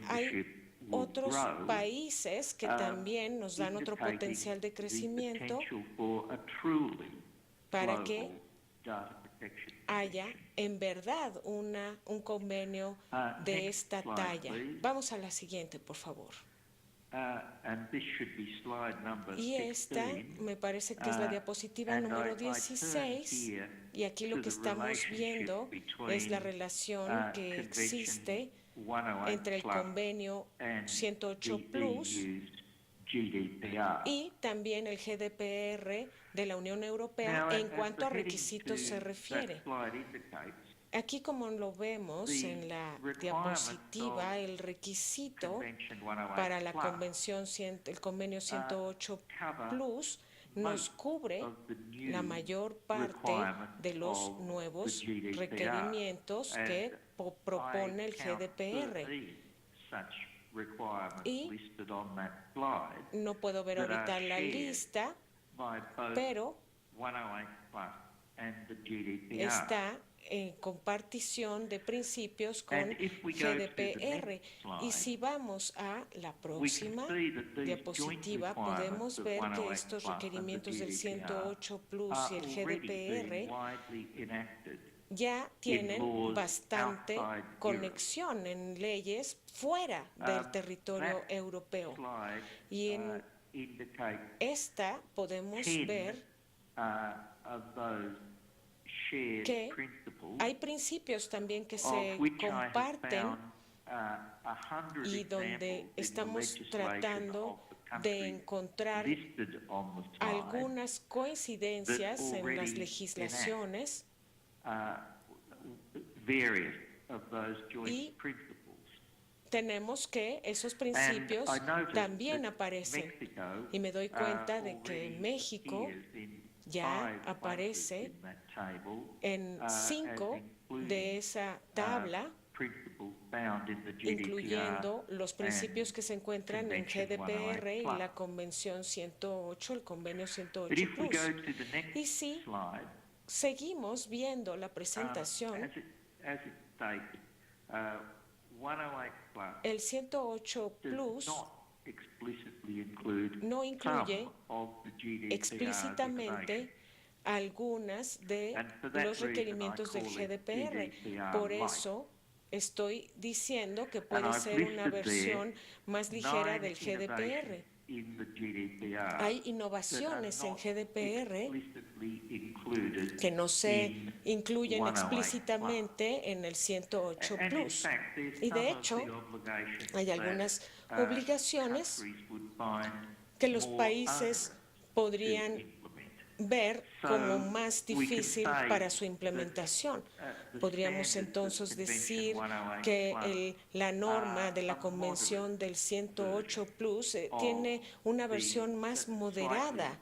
hay otros países que también nos dan otro potencial de crecimiento para que haya en verdad un convenio de esta talla. Vamos a la siguiente, por favor. Y esta me parece que es la diapositiva número 16, y aquí lo que estamos viendo es la relación que existe entre el convenio 108 Plus y también el GDPR de la Unión Europea en cuanto a requisitos se refiere. Aquí, como lo vemos en la diapositiva, el requisito para la convención, el convenio 108 Plus nos cubre la mayor parte de los nuevos requerimientos que propone el GDPR. Y no puedo ver ahorita la lista, pero está en compartición de principios con GDPR. Y si vamos a la próxima diapositiva, podemos ver que estos requerimientos del 108 Plus y el GDPR ya tienen bastante conexión en leyes fuera del territorio europeo. Y en esta podemos ver que hay principios también que se comparten y donde estamos tratando de encontrar algunas coincidencias en las legislaciones y tenemos que esos principios también aparecen. Y me doy cuenta de que México ya aparece en 5 de esa tabla, incluyendo los principios que se encuentran en GDPR y la Convención 108, el Convenio 108 Plus. Y si seguimos viendo la presentación, el 108 Plus no incluye explícitamente algunas de los requerimientos del GDPR. Por eso estoy diciendo que puede ser una versión más ligera del GDPR. Hay innovaciones en GDPR que no se incluyen explícitamente en el 108 Plus. Y de hecho, hay algunas obligaciones que los países podrían ver como más difícil para su implementación. Podríamos entonces decir que la norma de la Convención del 108 Plus tiene una versión más moderada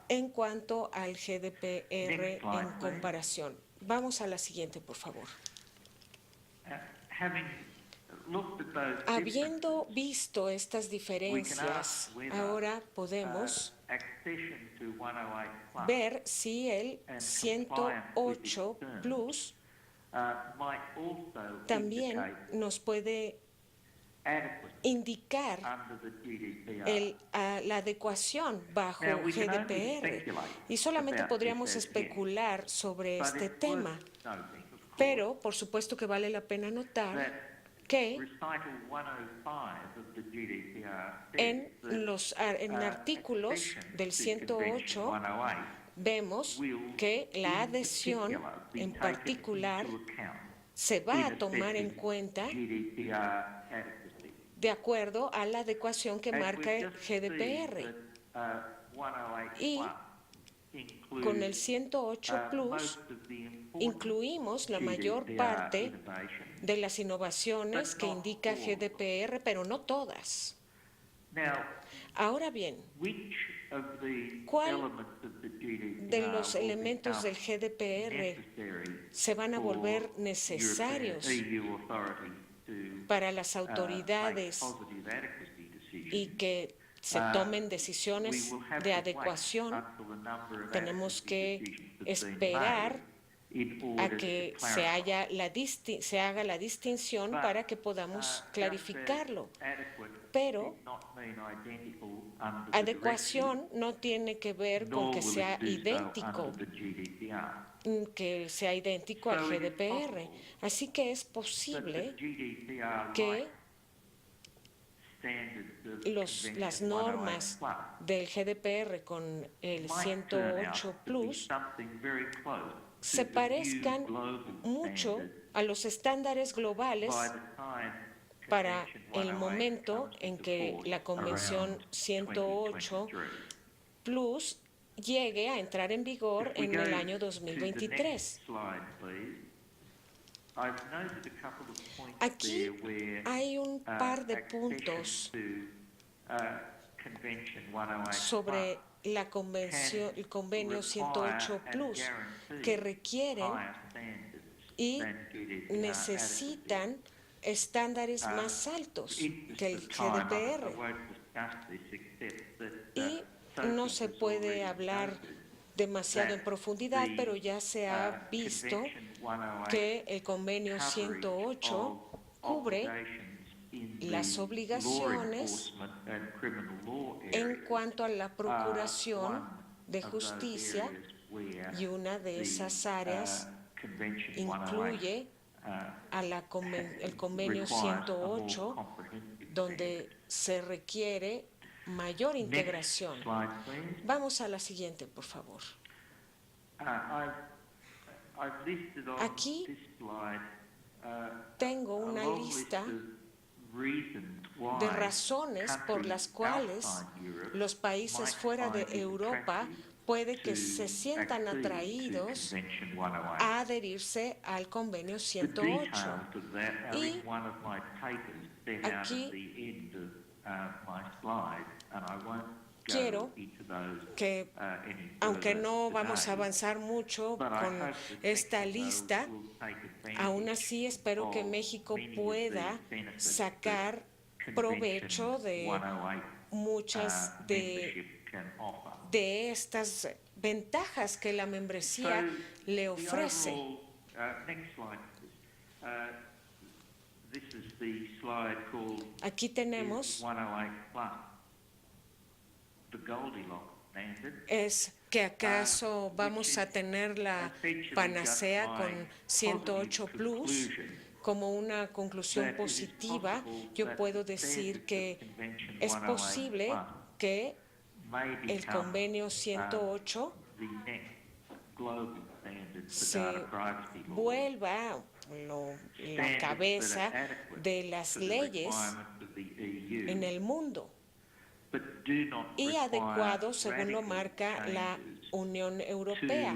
en cuanto al GDPR en comparación. Vamos a la siguiente, por favor. Habiendo visto estas diferencias, ahora podemos ver si el 108 Plus también nos puede indicar la adecuación bajo GDPR. Y solamente podríamos especular sobre este tema, pero por supuesto que vale la pena notar que en artículos del 108 vemos que la adhesión en particular se va a tomar en cuenta de acuerdo a la adecuación que marca el GDPR. Y con el 108 Plus incluimos la mayor parte de las innovaciones que indica GDPR, pero no todas. Ahora bien, ¿cuál de los elementos del GDPR se van a volver necesarios para las autoridades y que se tomen decisiones de adecuación? Tenemos que esperar a que se haga la distinción para que podamos clarificarlo. Pero adecuación no tiene que ver con que sea idéntico al GDPR. Así que es posible que las normas del GDPR con el 108 Plus se parezcan mucho a los estándares globales para el momento en que la Convención 108 Plus llegue a entrar en vigor en el año 2023. Aquí hay un par de puntos sobre el convenio 108 Plus que requieren y necesitan estándares más altos que el GDPR. Y no se puede hablar demasiado en profundidad, pero ya se ha visto que el convenio 108 cubre las obligaciones en cuanto a la procuración de justicia, y una de esas áreas incluye el convenio 108, donde se requiere mayor integración. Vamos a la siguiente, por favor. Aquí tengo una lista de razones por las cuales los países fuera de Europa puede que se sientan atraídos a adherirse al convenio 108. Y aquí quiero que, aunque no vamos a avanzar mucho con esta lista, aún así espero que México pueda sacar provecho de muchas de estas ventajas que la membresía le ofrece. Aquí tenemos ¿es que acaso vamos a tener la panacea con 108 Plus? Como una conclusión positiva, yo puedo decir que es posible que el convenio 108 se vuelva la cabeza de las leyes en el mundo y adecuado según lo marca la Unión Europea,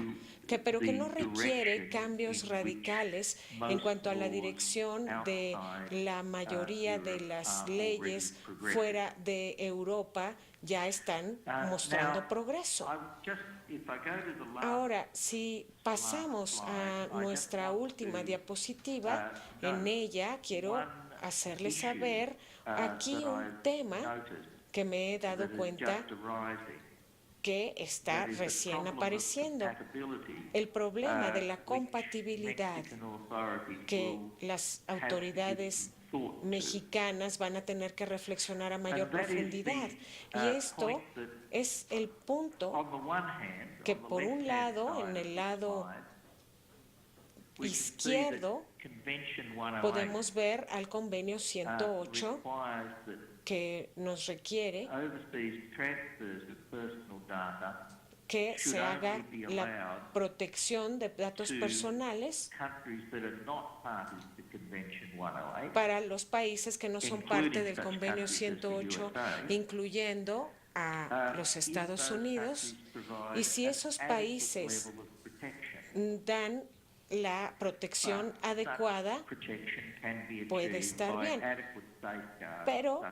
pero que no requiere cambios radicales en cuanto a la dirección de la mayoría de las leyes fuera de Europa. Ya están mostrando progreso. Ahora, si pasamos a nuestra última diapositiva, en ella quiero hacerles saber aquí un tema que me he dado cuenta que está recién apareciendo. El problema de la compatibilidad que las autoridades mexicanas van a tener que reflexionar a mayor profundidad. Y esto es el punto que, por un lado, en el lado izquierdo, podemos ver al convenio 108 que nos requiere que se haga la protección de datos personales para los países que no son parte del Convenio 108, incluyendo a los Estados Unidos, y si esos países dan la protección adecuada, puede estar bien, pero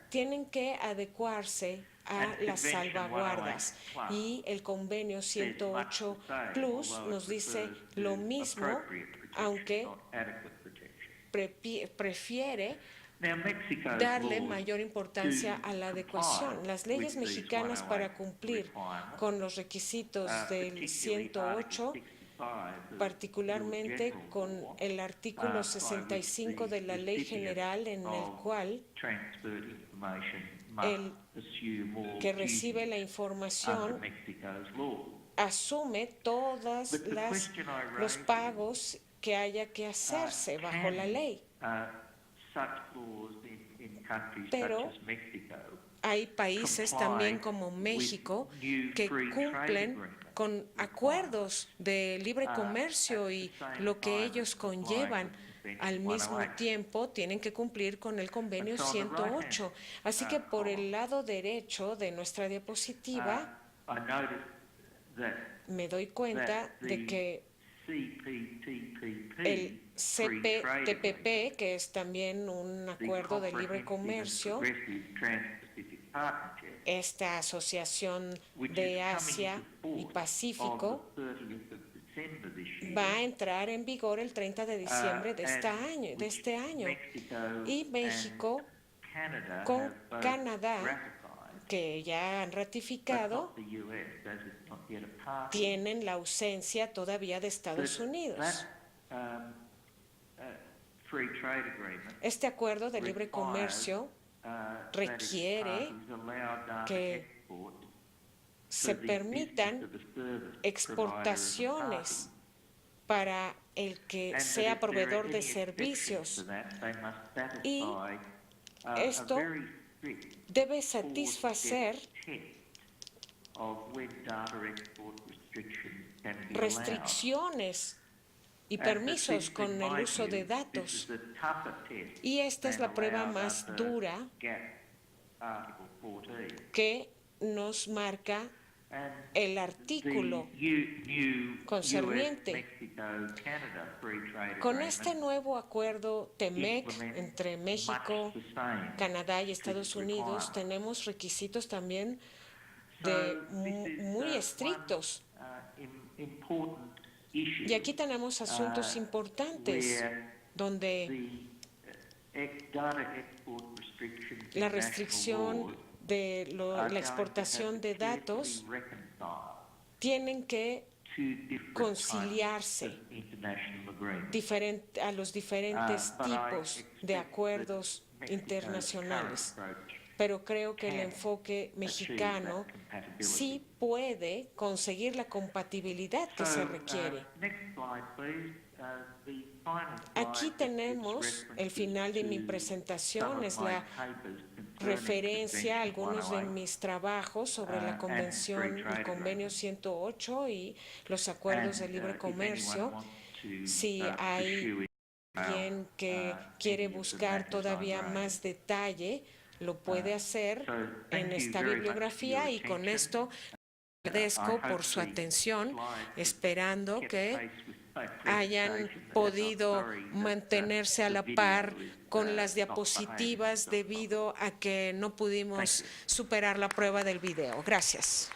tienen que adecuarse a las salvaguardas, y el Convenio 108 Plus nos dice lo mismo, aunque prefiere darle mayor importancia a la adecuación. Las leyes mexicanas para cumplir con los requisitos del 108, particularmente con el artículo 65 de la Ley General, en el cual el que recibe la información asume todos los pagos que haya que hacerse bajo la ley. Pero hay países también como México que cumplen con acuerdos de libre comercio y lo que ellos conllevan. Al mismo tiempo, tienen que cumplir con el Convenio 108. Así que por el lado derecho de nuestra diapositiva, me doy cuenta de que el CPTPP, que es también un acuerdo de libre comercio, esta asociación de Asia y Pacífico, va a entrar en vigor el 30 de diciembre de este año. Y México con Canadá, que ya han ratificado, tienen la ausencia todavía de Estados Unidos. Este acuerdo de libre comercio requiere que se permitan exportaciones para el que sea proveedor de servicios, y esto debe satisfacer restricciones y permisos con el uso de datos. Y esta es la prueba más dura que nos marca el artículo concerniente. Con este nuevo acuerdo TEMEC entre México, Canadá y Estados Unidos, tenemos requisitos también muy estrictos. Y aquí tenemos asuntos importantes donde la restricción de la exportación de datos tienen que conciliarse a los diferentes tipos de acuerdos internacionales. Pero creo que el enfoque mexicano sí puede conseguir la compatibilidad que se requiere. Aquí tenemos el final de mi presentación, es la referencia a algunos de mis trabajos sobre la Convención, el Convenio 108 y los acuerdos de libre comercio. Si hay alguien que quiere buscar todavía más detalle, lo puede hacer en esta bibliografía, y con esto agradezco por su atención, esperando que hayan podido mantenerse a la par con las diapositivas debido a que no pudimos superar la prueba del video. Gracias.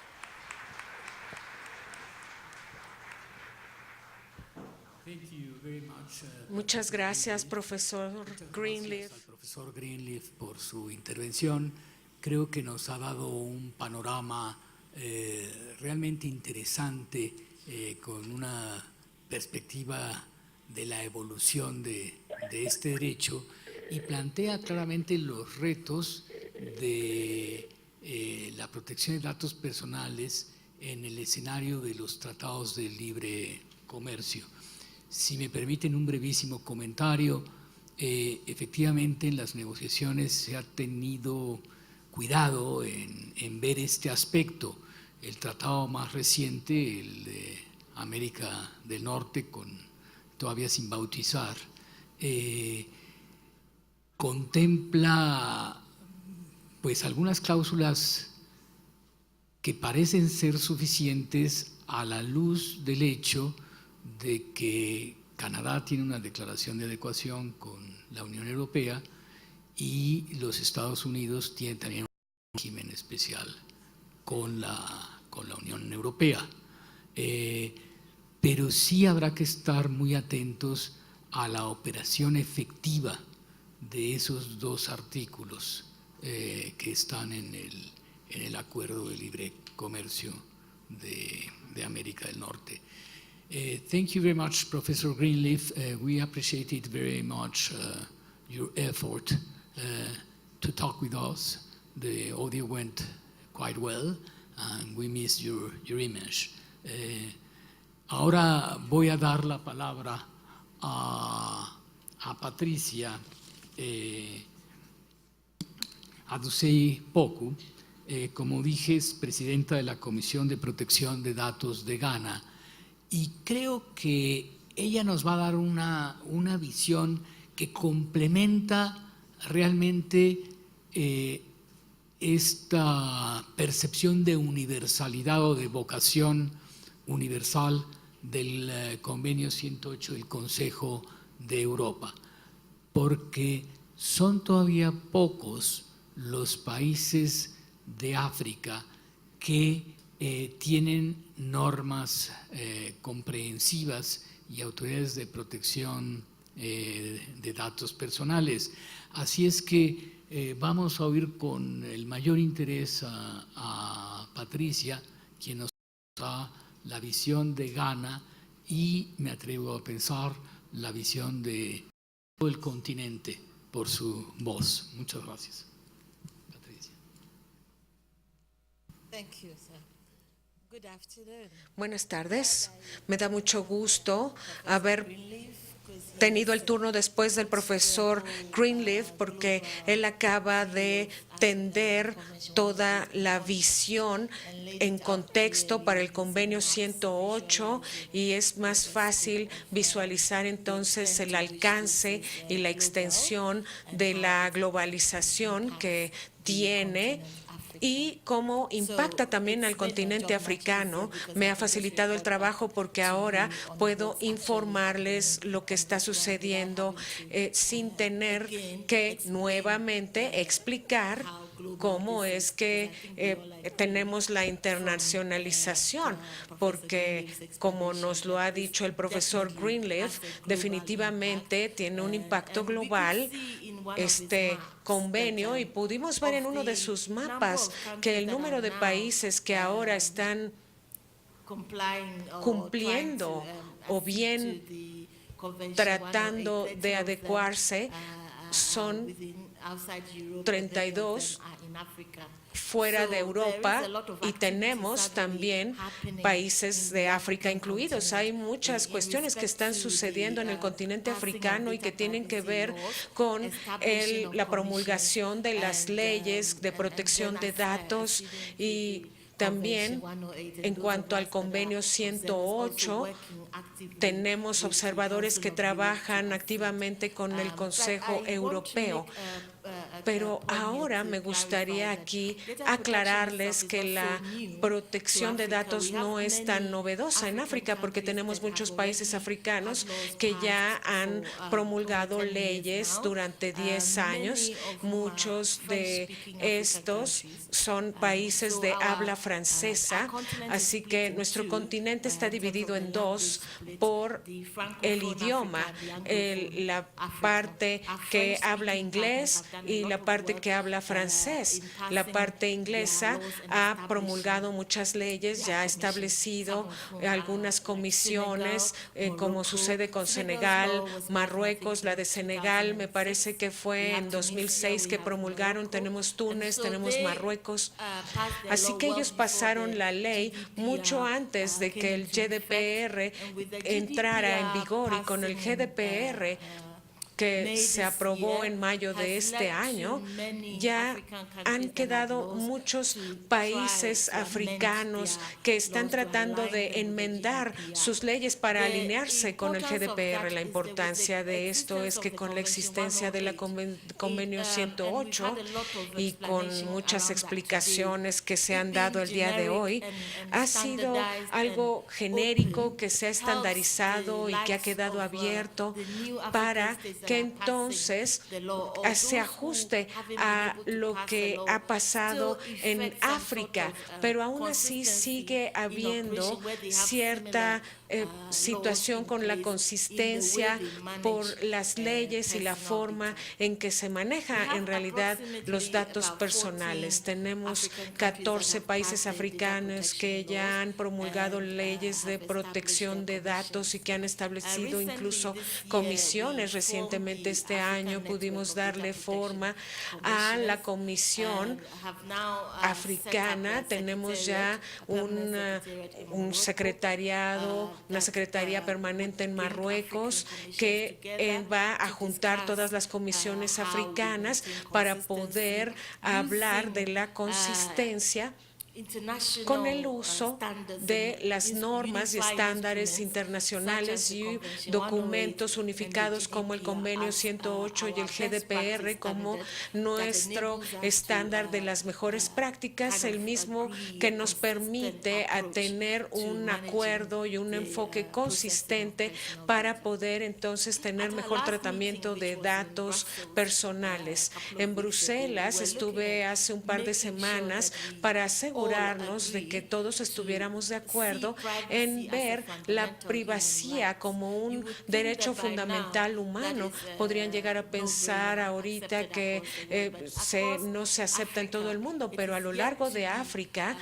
Muchas gracias, profesor Greenleaf. Gracias al profesor Greenleaf por su intervención. Creo que nos ha dado un panorama realmente interesante, con una perspectiva de la evolución de este derecho, y plantea claramente los retos de la protección de datos personales en el escenario de los tratados de libre comercio. Si me permiten un brevísimo comentario, efectivamente en las negociaciones se ha tenido cuidado en ver este aspecto. el tratado más reciente, el de América del Norte, todavía sin bautizar, contempla pues algunas cláusulas que parecen ser suficientes a la luz del hecho de que Canadá tiene una declaración de adecuación con la Unión Europea y los Estados Unidos tienen también un régimen especial con la Unión Europea. Pero sí habrá que estar muy atentos a la operación efectiva de esos dos artículos que están en el Acuerdo de Libre Comercio de América del Norte. Thank you very much, Professor Greenleaf. We appreciated very much your effort to talk with us. The audio went quite well, and we missed your image. Ahora voy a dar la palabra a Patricia Adusei-Poku. Como dije, es presidenta de la Comisión de Protección de Datos de Ghana, y creo que ella nos va a dar una visión que complementa realmente esta percepción de universalidad o de vocación universal del Convenio 108 del Consejo de Europa, porque son todavía pocos los países de África que tienen normas comprehensivas y autoridades de protección de datos personales. Así es que vamos a oír con el mayor interés a Patricia, quien nos da la visión de Ghana y, me atrevo a pensar, la visión de todo el continente por su voz. Muchas gracias. Patricia. Thank you, sir. Good afternoon. Buenas tardes. Me da mucho gusto haber tenido el turno después del profesor Greenleaf, porque él acaba de tender toda la visión en contexto para el convenio 108, y es más fácil visualizar entonces el alcance y la extensión de la globalización que tiene y cómo impacta también al continente africano. Me ha facilitado el trabajo porque ahora puedo informarles lo que está sucediendo sin tener que nuevamente explicar cómo es que tenemos la internacionalización, porque como nos lo ha dicho el profesor Greenleaf, definitivamente tiene un impacto global este convenio, y pudimos ver en uno de sus mapas que el número de países que ahora están cumpliendo o bien tratando de adecuarse son 32 fuera de Europa, y tenemos también países de África incluidos. Hay muchas cuestiones que están sucediendo en el continente africano y que tienen que ver con la promulgación de las leyes de protección de datos, y también en cuanto al convenio 108, tenemos observadores que trabajan activamente con el Consejo Europeo. Pero ahora me gustaría aquí aclararles que la protección de datos no es tan novedosa en África, porque tenemos muchos países africanos que ya han promulgado leyes durante 10 años. Muchos de estos son países de habla francesa, así que nuestro continente está dividido en dos por el idioma, la parte que habla inglés y la parte que habla francés. La parte inglesa ha promulgado muchas leyes, ya ha establecido algunas comisiones, como sucede con Senegal, Marruecos. La de Senegal me parece que fue en 2006 que promulgaron. Tenemos Túnez, tenemos Marruecos. Así que ellos pasaron la ley mucho antes de que el GDPR entrara en vigor, y con el GDPR que se aprobó en mayo de este año, ya han quedado muchos países africanos que están tratando de enmendar sus leyes para alinearse con el GDPR. La importancia de esto es que con la existencia de la Convenio 108 y con muchas explicaciones que se han dado el día de hoy, ha sido algo genérico que se ha estandarizado y que ha quedado abierto para que entonces se ajuste a lo que ha pasado en África, pero aún así sigue habiendo cierta situación con la consistencia por las leyes y la forma en que se maneja en realidad los datos personales. Tenemos 14 países africanos que ya han promulgado leyes de protección de datos y que han establecido incluso comisiones. Recientemente este año pudimos darle forma a la Comisión Africana. Tenemos ya un secretariado, una secretaría permanente en Marruecos que va a juntar todas las comisiones africanas para poder hablar de la consistencia con el uso de las normas y estándares internacionales y documentos unificados como el Convenio 108 y el GDPR como nuestro estándar de las mejores prácticas, el mismo que nos permite tener un acuerdo y un enfoque consistente para poder entonces tener mejor tratamiento de datos personales. En Bruselas estuve hace un par de semanas para asegurar de que todos estuviéramos de acuerdo en ver la privacidad como un derecho fundamental humano. Podrían llegar a pensar ahorita que no se acepta en todo el mundo, pero a lo largo de África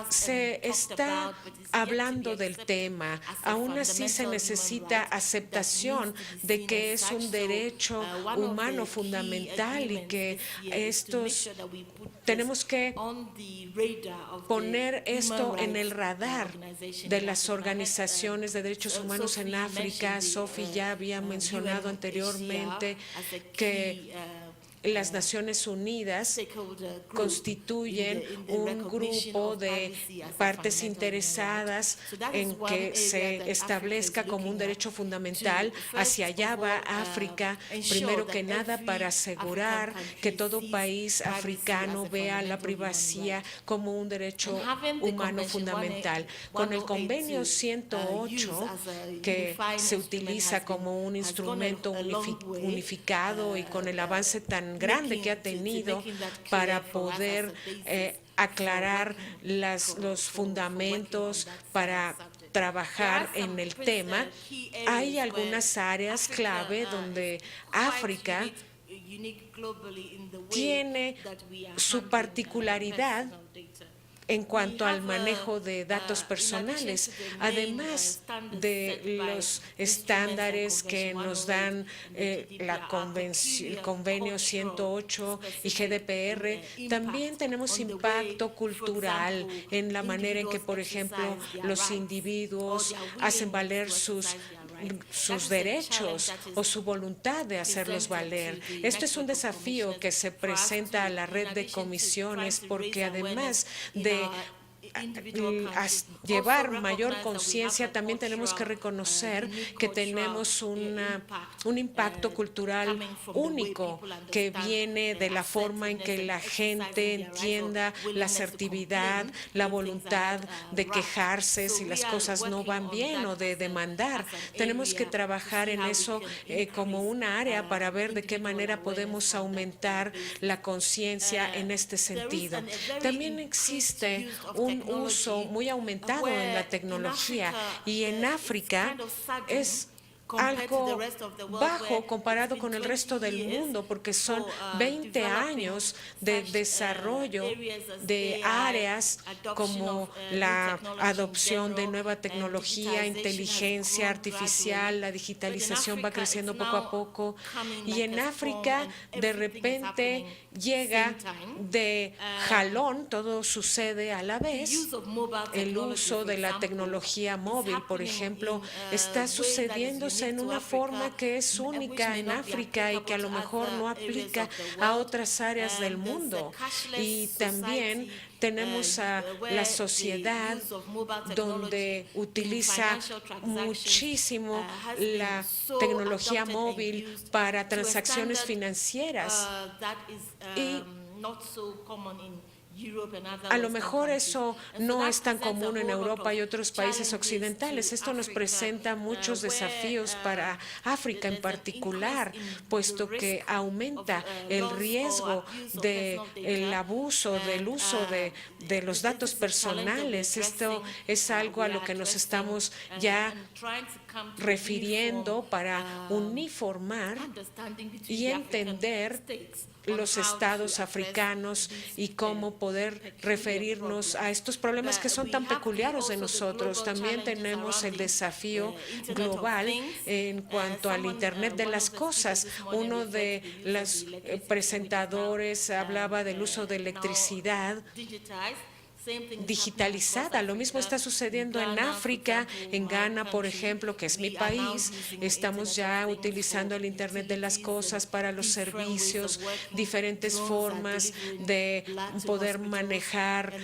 se está hablando del tema. Aún así se necesita aceptación de que es un derecho humano fundamental y que tenemos que poner esto en el radar de las organizaciones de derechos humanos en África. Sophie ya había mencionado anteriormente que las Naciones Unidas constituyen un grupo de partes interesadas en que se establezca como un derecho fundamental. Hacia allá va África, primero que nada, para asegurar que todo país africano vea la privacidad como un derecho humano fundamental. Con el Convenio 108, que se utiliza como un instrumento unificado y con el avance tan grande que ha tenido para poder aclarar los fundamentos para trabajar en el tema, hay algunas áreas clave donde África tiene su particularidad en cuanto al manejo de datos personales, además de los estándares que nos dan el Convenio 108 y GDPR, también tenemos impacto cultural en la manera en que, por ejemplo, los individuos hacen valer sus derechos o su voluntad de hacerlos valer. Esto es un desafío que se presenta a la red de comisiones porque además de llevar mayor conciencia, también tenemos que reconocer que tenemos un impacto cultural único que viene de la forma en que la gente entienda la asertividad, la voluntad de quejarse si las cosas no van bien o de demandar. Tenemos que trabajar en eso como una área para ver de qué manera podemos aumentar la conciencia en este sentido. También existe un uso muy aumentado en la tecnología y en África es algo bajo comparado con el resto del mundo, porque son 20 años de desarrollo de áreas como la adopción de nueva tecnología, inteligencia artificial, la digitalización va creciendo poco a poco, y en África de repente llega de jalón, todo sucede a la vez. El uso de la tecnología móvil, por ejemplo, está sucediendo en una forma que es única en África y que a lo mejor no aplica a otras áreas del mundo. Y también tenemos a la sociedad donde utiliza muchísimo la tecnología móvil para transacciones financieras. Y a lo mejor eso no es tan común en Europa y otros países occidentales. Esto nos presenta muchos desafíos para África en particular, puesto que aumenta el riesgo del abuso, del uso de los datos personales. Esto es algo a lo que nos estamos ya refiriendo para uniformar y entender los estados africanos y cómo poder referirnos a estos problemas que son tan peculiares de nosotros. También tenemos el desafío global en cuanto al Internet de las cosas. Uno de los presentadores hablaba del uso de electricidad digitalizada. Lo mismo está sucediendo en África, en Ghana, por ejemplo, que es mi país. Estamos ya utilizando el Internet de las cosas para los servicios, diferentes formas de poder manejar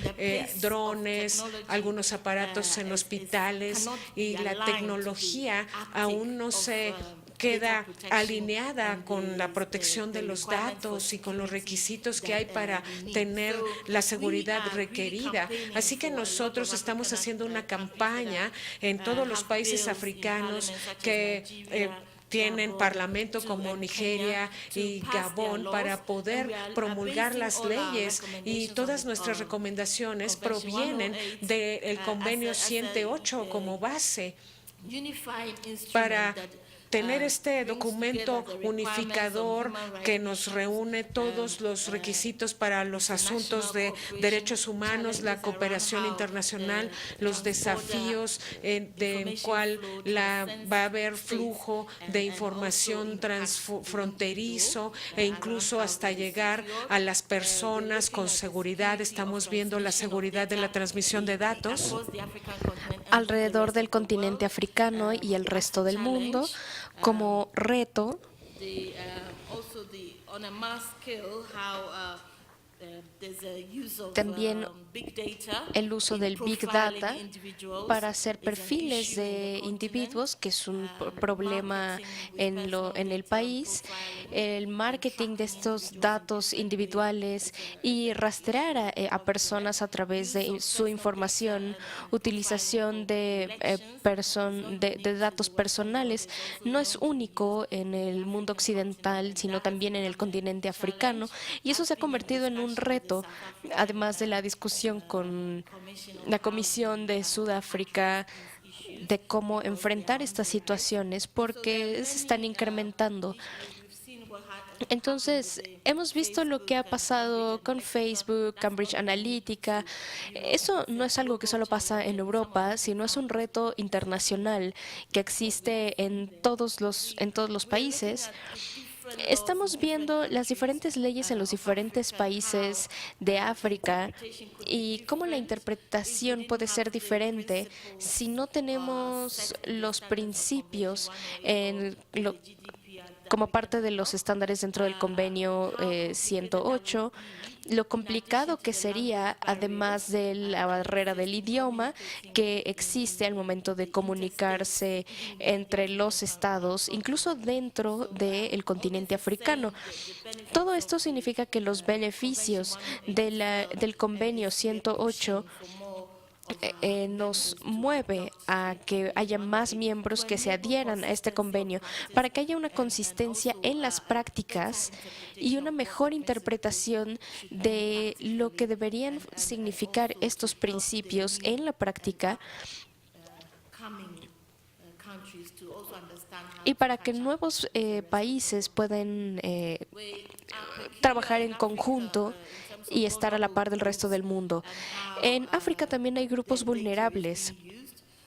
drones, algunos aparatos en hospitales, y la tecnología aún no se queda alineada con la protección de los datos y con los requisitos que hay para tener la seguridad requerida. Así que nosotros estamos haciendo una campaña en todos los países africanos que tienen parlamento como Nigeria y Gabón para poder promulgar las leyes, y todas nuestras recomendaciones provienen del Convenio 108 como base para tener este documento unificador que nos reúne todos los requisitos para los asuntos de derechos humanos, la cooperación internacional, los desafíos de cuál va a haber flujo de información transfronterizo e incluso hasta llegar a las personas con seguridad. Estamos viendo la seguridad de la transmisión de datos alrededor del continente africano y el resto del mundo como reto. También el uso del Big Data para hacer perfiles de individuos, que es un problema en el país, el marketing de estos datos individuales y rastrear a personas a través de su información, utilización de datos personales, no es único en el mundo occidental, sino también en el continente africano, y eso se ha convertido en un reto, además de la discusión con la Comisión de Sudáfrica de cómo enfrentar estas situaciones, porque se están incrementando. Entonces, hemos visto lo que ha pasado con Facebook, Cambridge Analytica. Eso no es algo que solo pasa en Europa, sino es un reto internacional que existe en todos los países. Estamos viendo las diferentes leyes en los diferentes países de África y cómo la interpretación puede ser diferente si no tenemos los principios como parte de los estándares dentro del convenio 108, lo complicado que sería, además de la barrera del idioma que existe al momento de comunicarse entre los estados, incluso dentro del continente africano. Todo esto significa que los beneficios del convenio 108 nos mueve a que haya más miembros que se adhieran a este convenio para que haya una consistencia en las prácticas y una mejor interpretación de lo que deberían significar estos principios en la práctica, y para que nuevos países puedan trabajar en conjunto y estar a la par del resto del mundo. En África también hay grupos vulnerables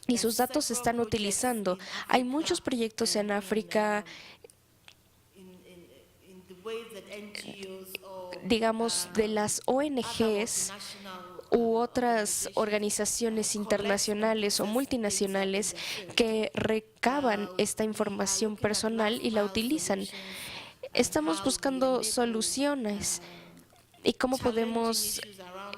y sus datos se están utilizando. Hay muchos proyectos en África, digamos, de las ONGs u otras organizaciones internacionales o multinacionales que recaban esta información personal y la utilizan. Estamos buscando soluciones y cómo podemos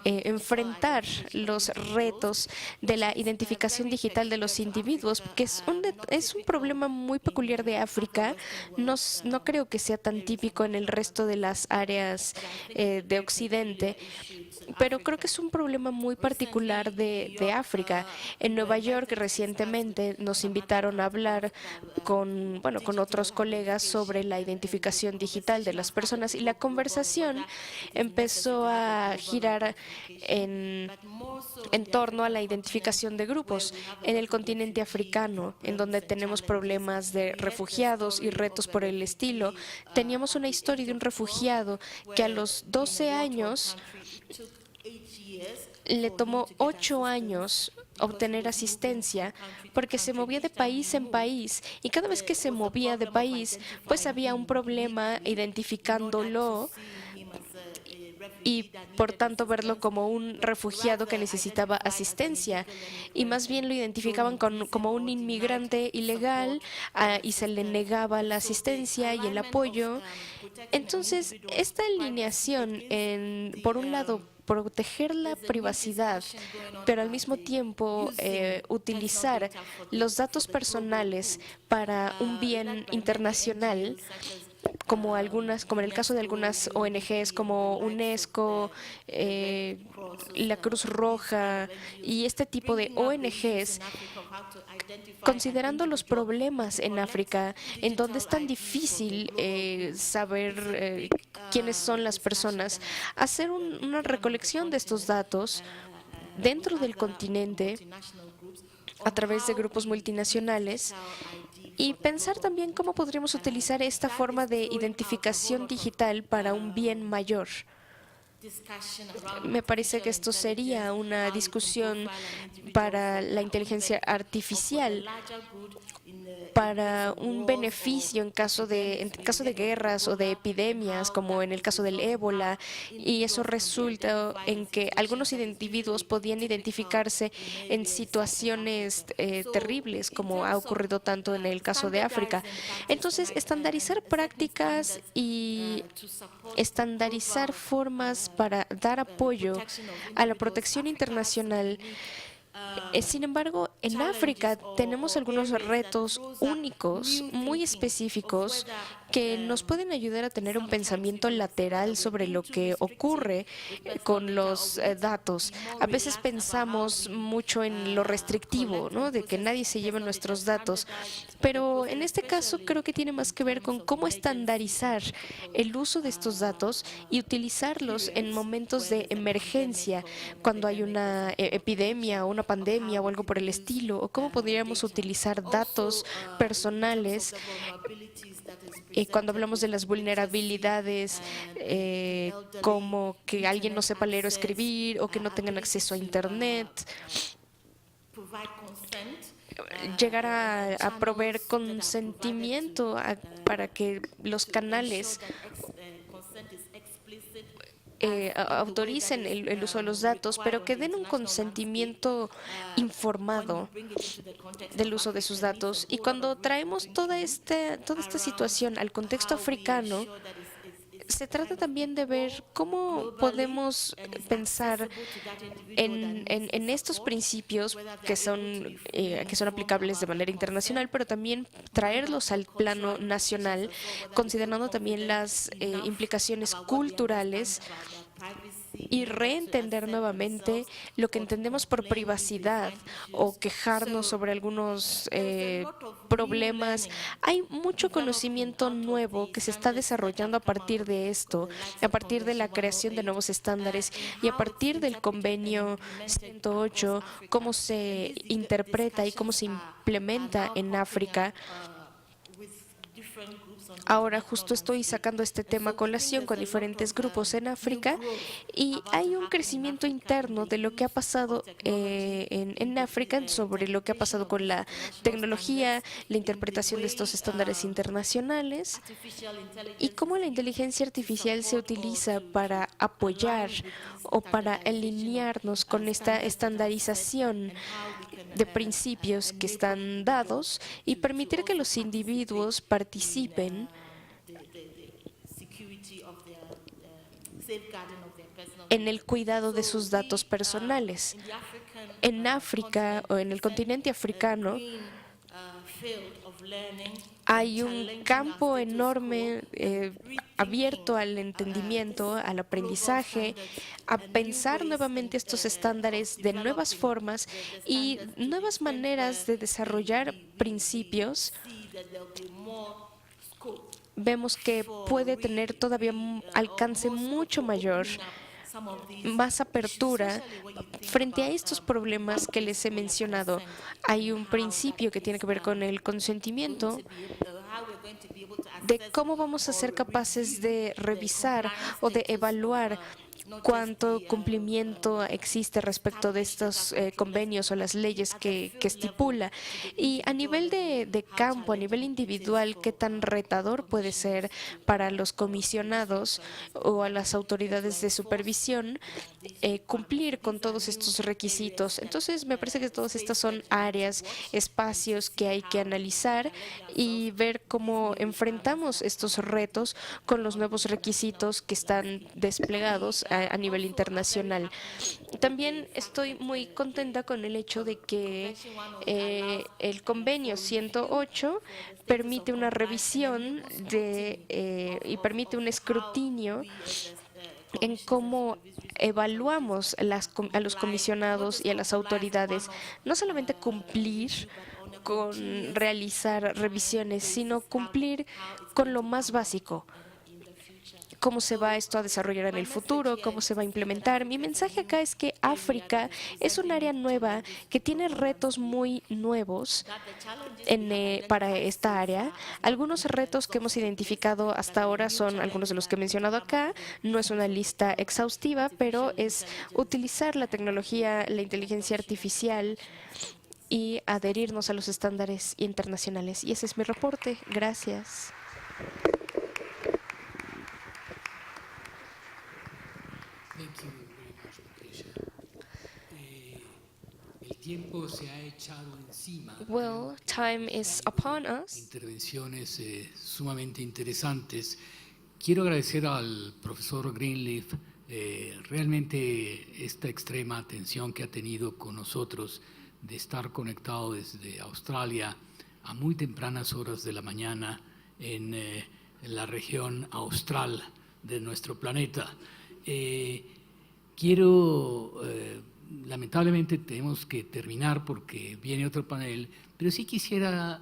enfrentar los retos de la identificación digital de los individuos, que es un problema muy peculiar de África. No creo que sea tan típico en el resto de las áreas de Occidente, pero creo que es un problema muy particular de África. En Nueva York recientemente nos invitaron a hablar con otros colegas sobre la identificación digital de las personas y la conversación empezó a girar en torno a la identificación de grupos en el continente africano, en donde tenemos problemas de refugiados y retos por el estilo. Teníamos una historia de un refugiado que a los 12 años le tomó 8 años obtener asistencia porque se movía de país en país y cada vez que se movía de país, pues había un problema identificándolo y por tanto verlo como un refugiado que necesitaba asistencia, y más bien lo identificaban como un inmigrante ilegal y se le negaba la asistencia y el apoyo. Entonces, esta alineación por un lado, proteger la privacidad, pero al mismo tiempo utilizar los datos personales para un bien internacional, como en el caso de algunas ONGs como UNESCO, la Cruz Roja y este tipo de ONGs, considerando los problemas en África, en donde es tan difícil saber quiénes son las personas, hacer una recolección de estos datos dentro del continente a través de grupos multinacionales y pensar también cómo podríamos utilizar esta forma de identificación digital para un bien mayor. Me parece que esto sería una discusión para la inteligencia artificial, para un beneficio en caso de guerras o de epidemias, como en el caso del ébola, y eso resulta en que algunos individuos podían identificarse en situaciones terribles, como ha ocurrido tanto en el caso de África. Entonces, estandarizar prácticas y estandarizar formas para dar apoyo a la protección internacional. Sin embargo, en África tenemos algunos retos únicos, muy específicos, que nos pueden ayudar a tener un pensamiento lateral sobre lo que ocurre con los datos. A veces pensamos mucho en lo restrictivo, ¿no?, de que nadie se lleve nuestros datos, pero en este caso creo que tiene más que ver con cómo estandarizar el uso de estos datos y utilizarlos en momentos de emergencia, cuando hay una epidemia o una pandemia o algo por el estilo, o cómo podríamos utilizar datos personales cuando hablamos de las vulnerabilidades, como que alguien no sepa leer o escribir o que no tengan acceso a Internet. Llegar a proveer consentimiento para que los canales autoricen el uso de los datos, pero que den un consentimiento informado del uso de sus datos. Y cuando traemos toda esta situación al contexto africano, se trata también de ver cómo podemos pensar en estos principios que son aplicables de manera internacional, pero también traerlos al plano nacional, considerando también las implicaciones culturales y reentender nuevamente lo que entendemos por privacidad o quejarnos sobre algunos problemas. Hay mucho conocimiento nuevo que se está desarrollando a partir de esto, a partir de la creación de nuevos estándares y a partir del convenio 108, cómo se interpreta y cómo se implementa en África. Ahora justo estoy sacando este tema a colación con diferentes grupos en África y hay un crecimiento interno de lo que ha pasado en África sobre lo que ha pasado con la tecnología, la interpretación de estos estándares internacionales y cómo la inteligencia artificial se utiliza para apoyar o para alinearnos con esta estandarización de principios que están dados y permitir que los individuos participen en el cuidado de sus datos personales. En África o en el continente africano hay un campo enorme abierto al entendimiento, al aprendizaje, a pensar nuevamente estos estándares de nuevas formas y nuevas maneras de desarrollar principios. Vemos que puede tener todavía un alcance mucho mayor, más apertura frente a estos problemas que les he mencionado. Hay un principio que tiene que ver con el consentimiento, de cómo vamos a ser capaces de revisar o de evaluar cuánto cumplimiento existe respecto de estos convenios o las leyes que estipula. Y a nivel de campo, a nivel individual, qué tan retador puede ser para los comisionados o a las autoridades de supervisión cumplir con todos estos requisitos. Entonces, me parece que todas estas son áreas, espacios que hay que analizar y ver cómo enfrentamos estos retos con los nuevos requisitos que están desplegados a nivel internacional. También estoy muy contenta con el hecho de que el convenio 108 permite una revisión y permite un escrutinio en cómo evaluamos a los comisionados y a las autoridades, no solamente cumplir con realizar revisiones, sino cumplir con lo más básico. ¿Cómo se va esto a desarrollar en el futuro? ¿Cómo se va a implementar? Mi mensaje acá es que África es un área nueva que tiene retos muy nuevos para esta área. Algunos retos que hemos identificado hasta ahora son algunos de los que he mencionado acá. No es una lista exhaustiva, pero es utilizar la tecnología, la inteligencia artificial y adherirnos a los estándares internacionales. Y ese es mi reporte. Gracias. Thank you very much, Patricia. El tiempo se ha echado encima. Well, time is upon us. Intervenciones sumamente interesantes. Quiero agradecer al profesor Greenleaf realmente esta extrema atención que ha tenido con nosotros de estar conectado desde Australia a muy tempranas horas de la mañana en la región austral de nuestro planeta. Lamentablemente tenemos que terminar porque viene otro panel, pero sí quisiera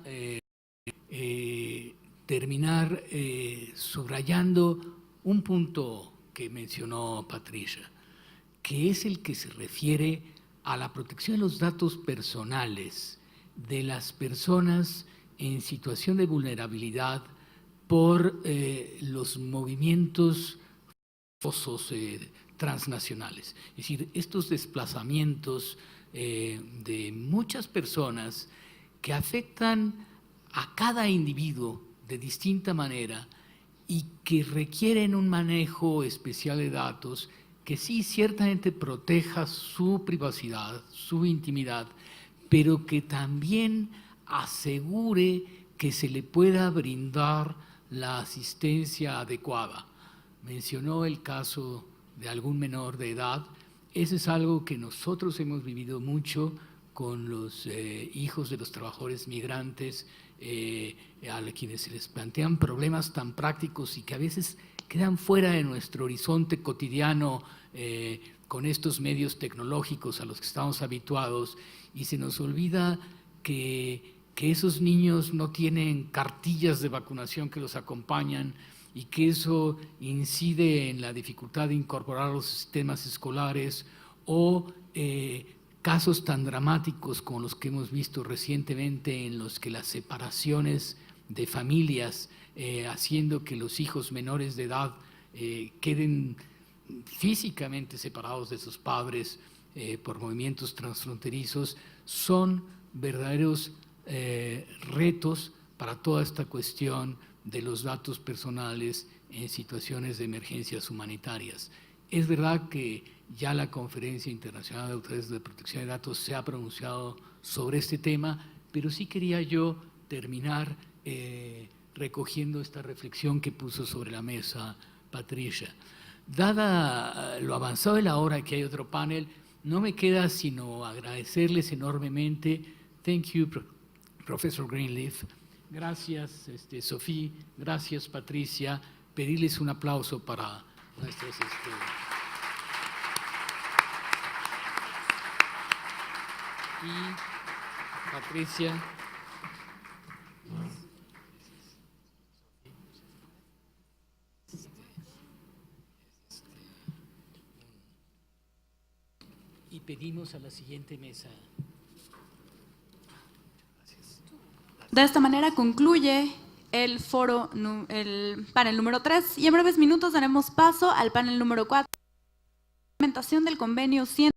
terminar subrayando un punto que mencionó Patricia, que es el que se refiere a la protección de los datos personales de las personas en situación de vulnerabilidad por los movimientos transnacionales. Es decir, estos desplazamientos de muchas personas que afectan a cada individuo de distinta manera y que requieren un manejo especial de datos que sí ciertamente proteja su privacidad, su intimidad, pero que también asegure que se le pueda brindar la asistencia adecuada. Mencionó el caso de algún menor de edad. Eso es algo que nosotros hemos vivido mucho con los hijos de los trabajadores migrantes, a quienes se les plantean problemas tan prácticos y que a veces quedan fuera de nuestro horizonte cotidiano con estos medios tecnológicos a los que estamos habituados, y se nos olvida que esos niños no tienen cartillas de vacunación que los acompañan y que eso incide en la dificultad de incorporar los sistemas escolares, o casos tan dramáticos como los que hemos visto recientemente en los que las separaciones de familias haciendo que los hijos menores de edad queden físicamente separados de sus padres por movimientos transfronterizos, son verdaderos retos para toda esta cuestión de los datos personales en situaciones de emergencias humanitarias. Es verdad que ya la Conferencia Internacional de Autoridades de Protección de Datos se ha pronunciado sobre este tema, pero sí quería yo terminar recogiendo esta reflexión que puso sobre la mesa Patricia. Dada lo avanzado de la hora, que hay otro panel, no me queda sino agradecerles enormemente. Thank you, Professor Greenleaf. Gracias, Sofía. Gracias, Patricia. Pedirles un aplauso para nuestros y Patricia. Y pedimos a la siguiente mesa. De esta manera concluye el foro, el panel número 3, y en breves minutos daremos paso al panel número 4, implementación del convenio 100.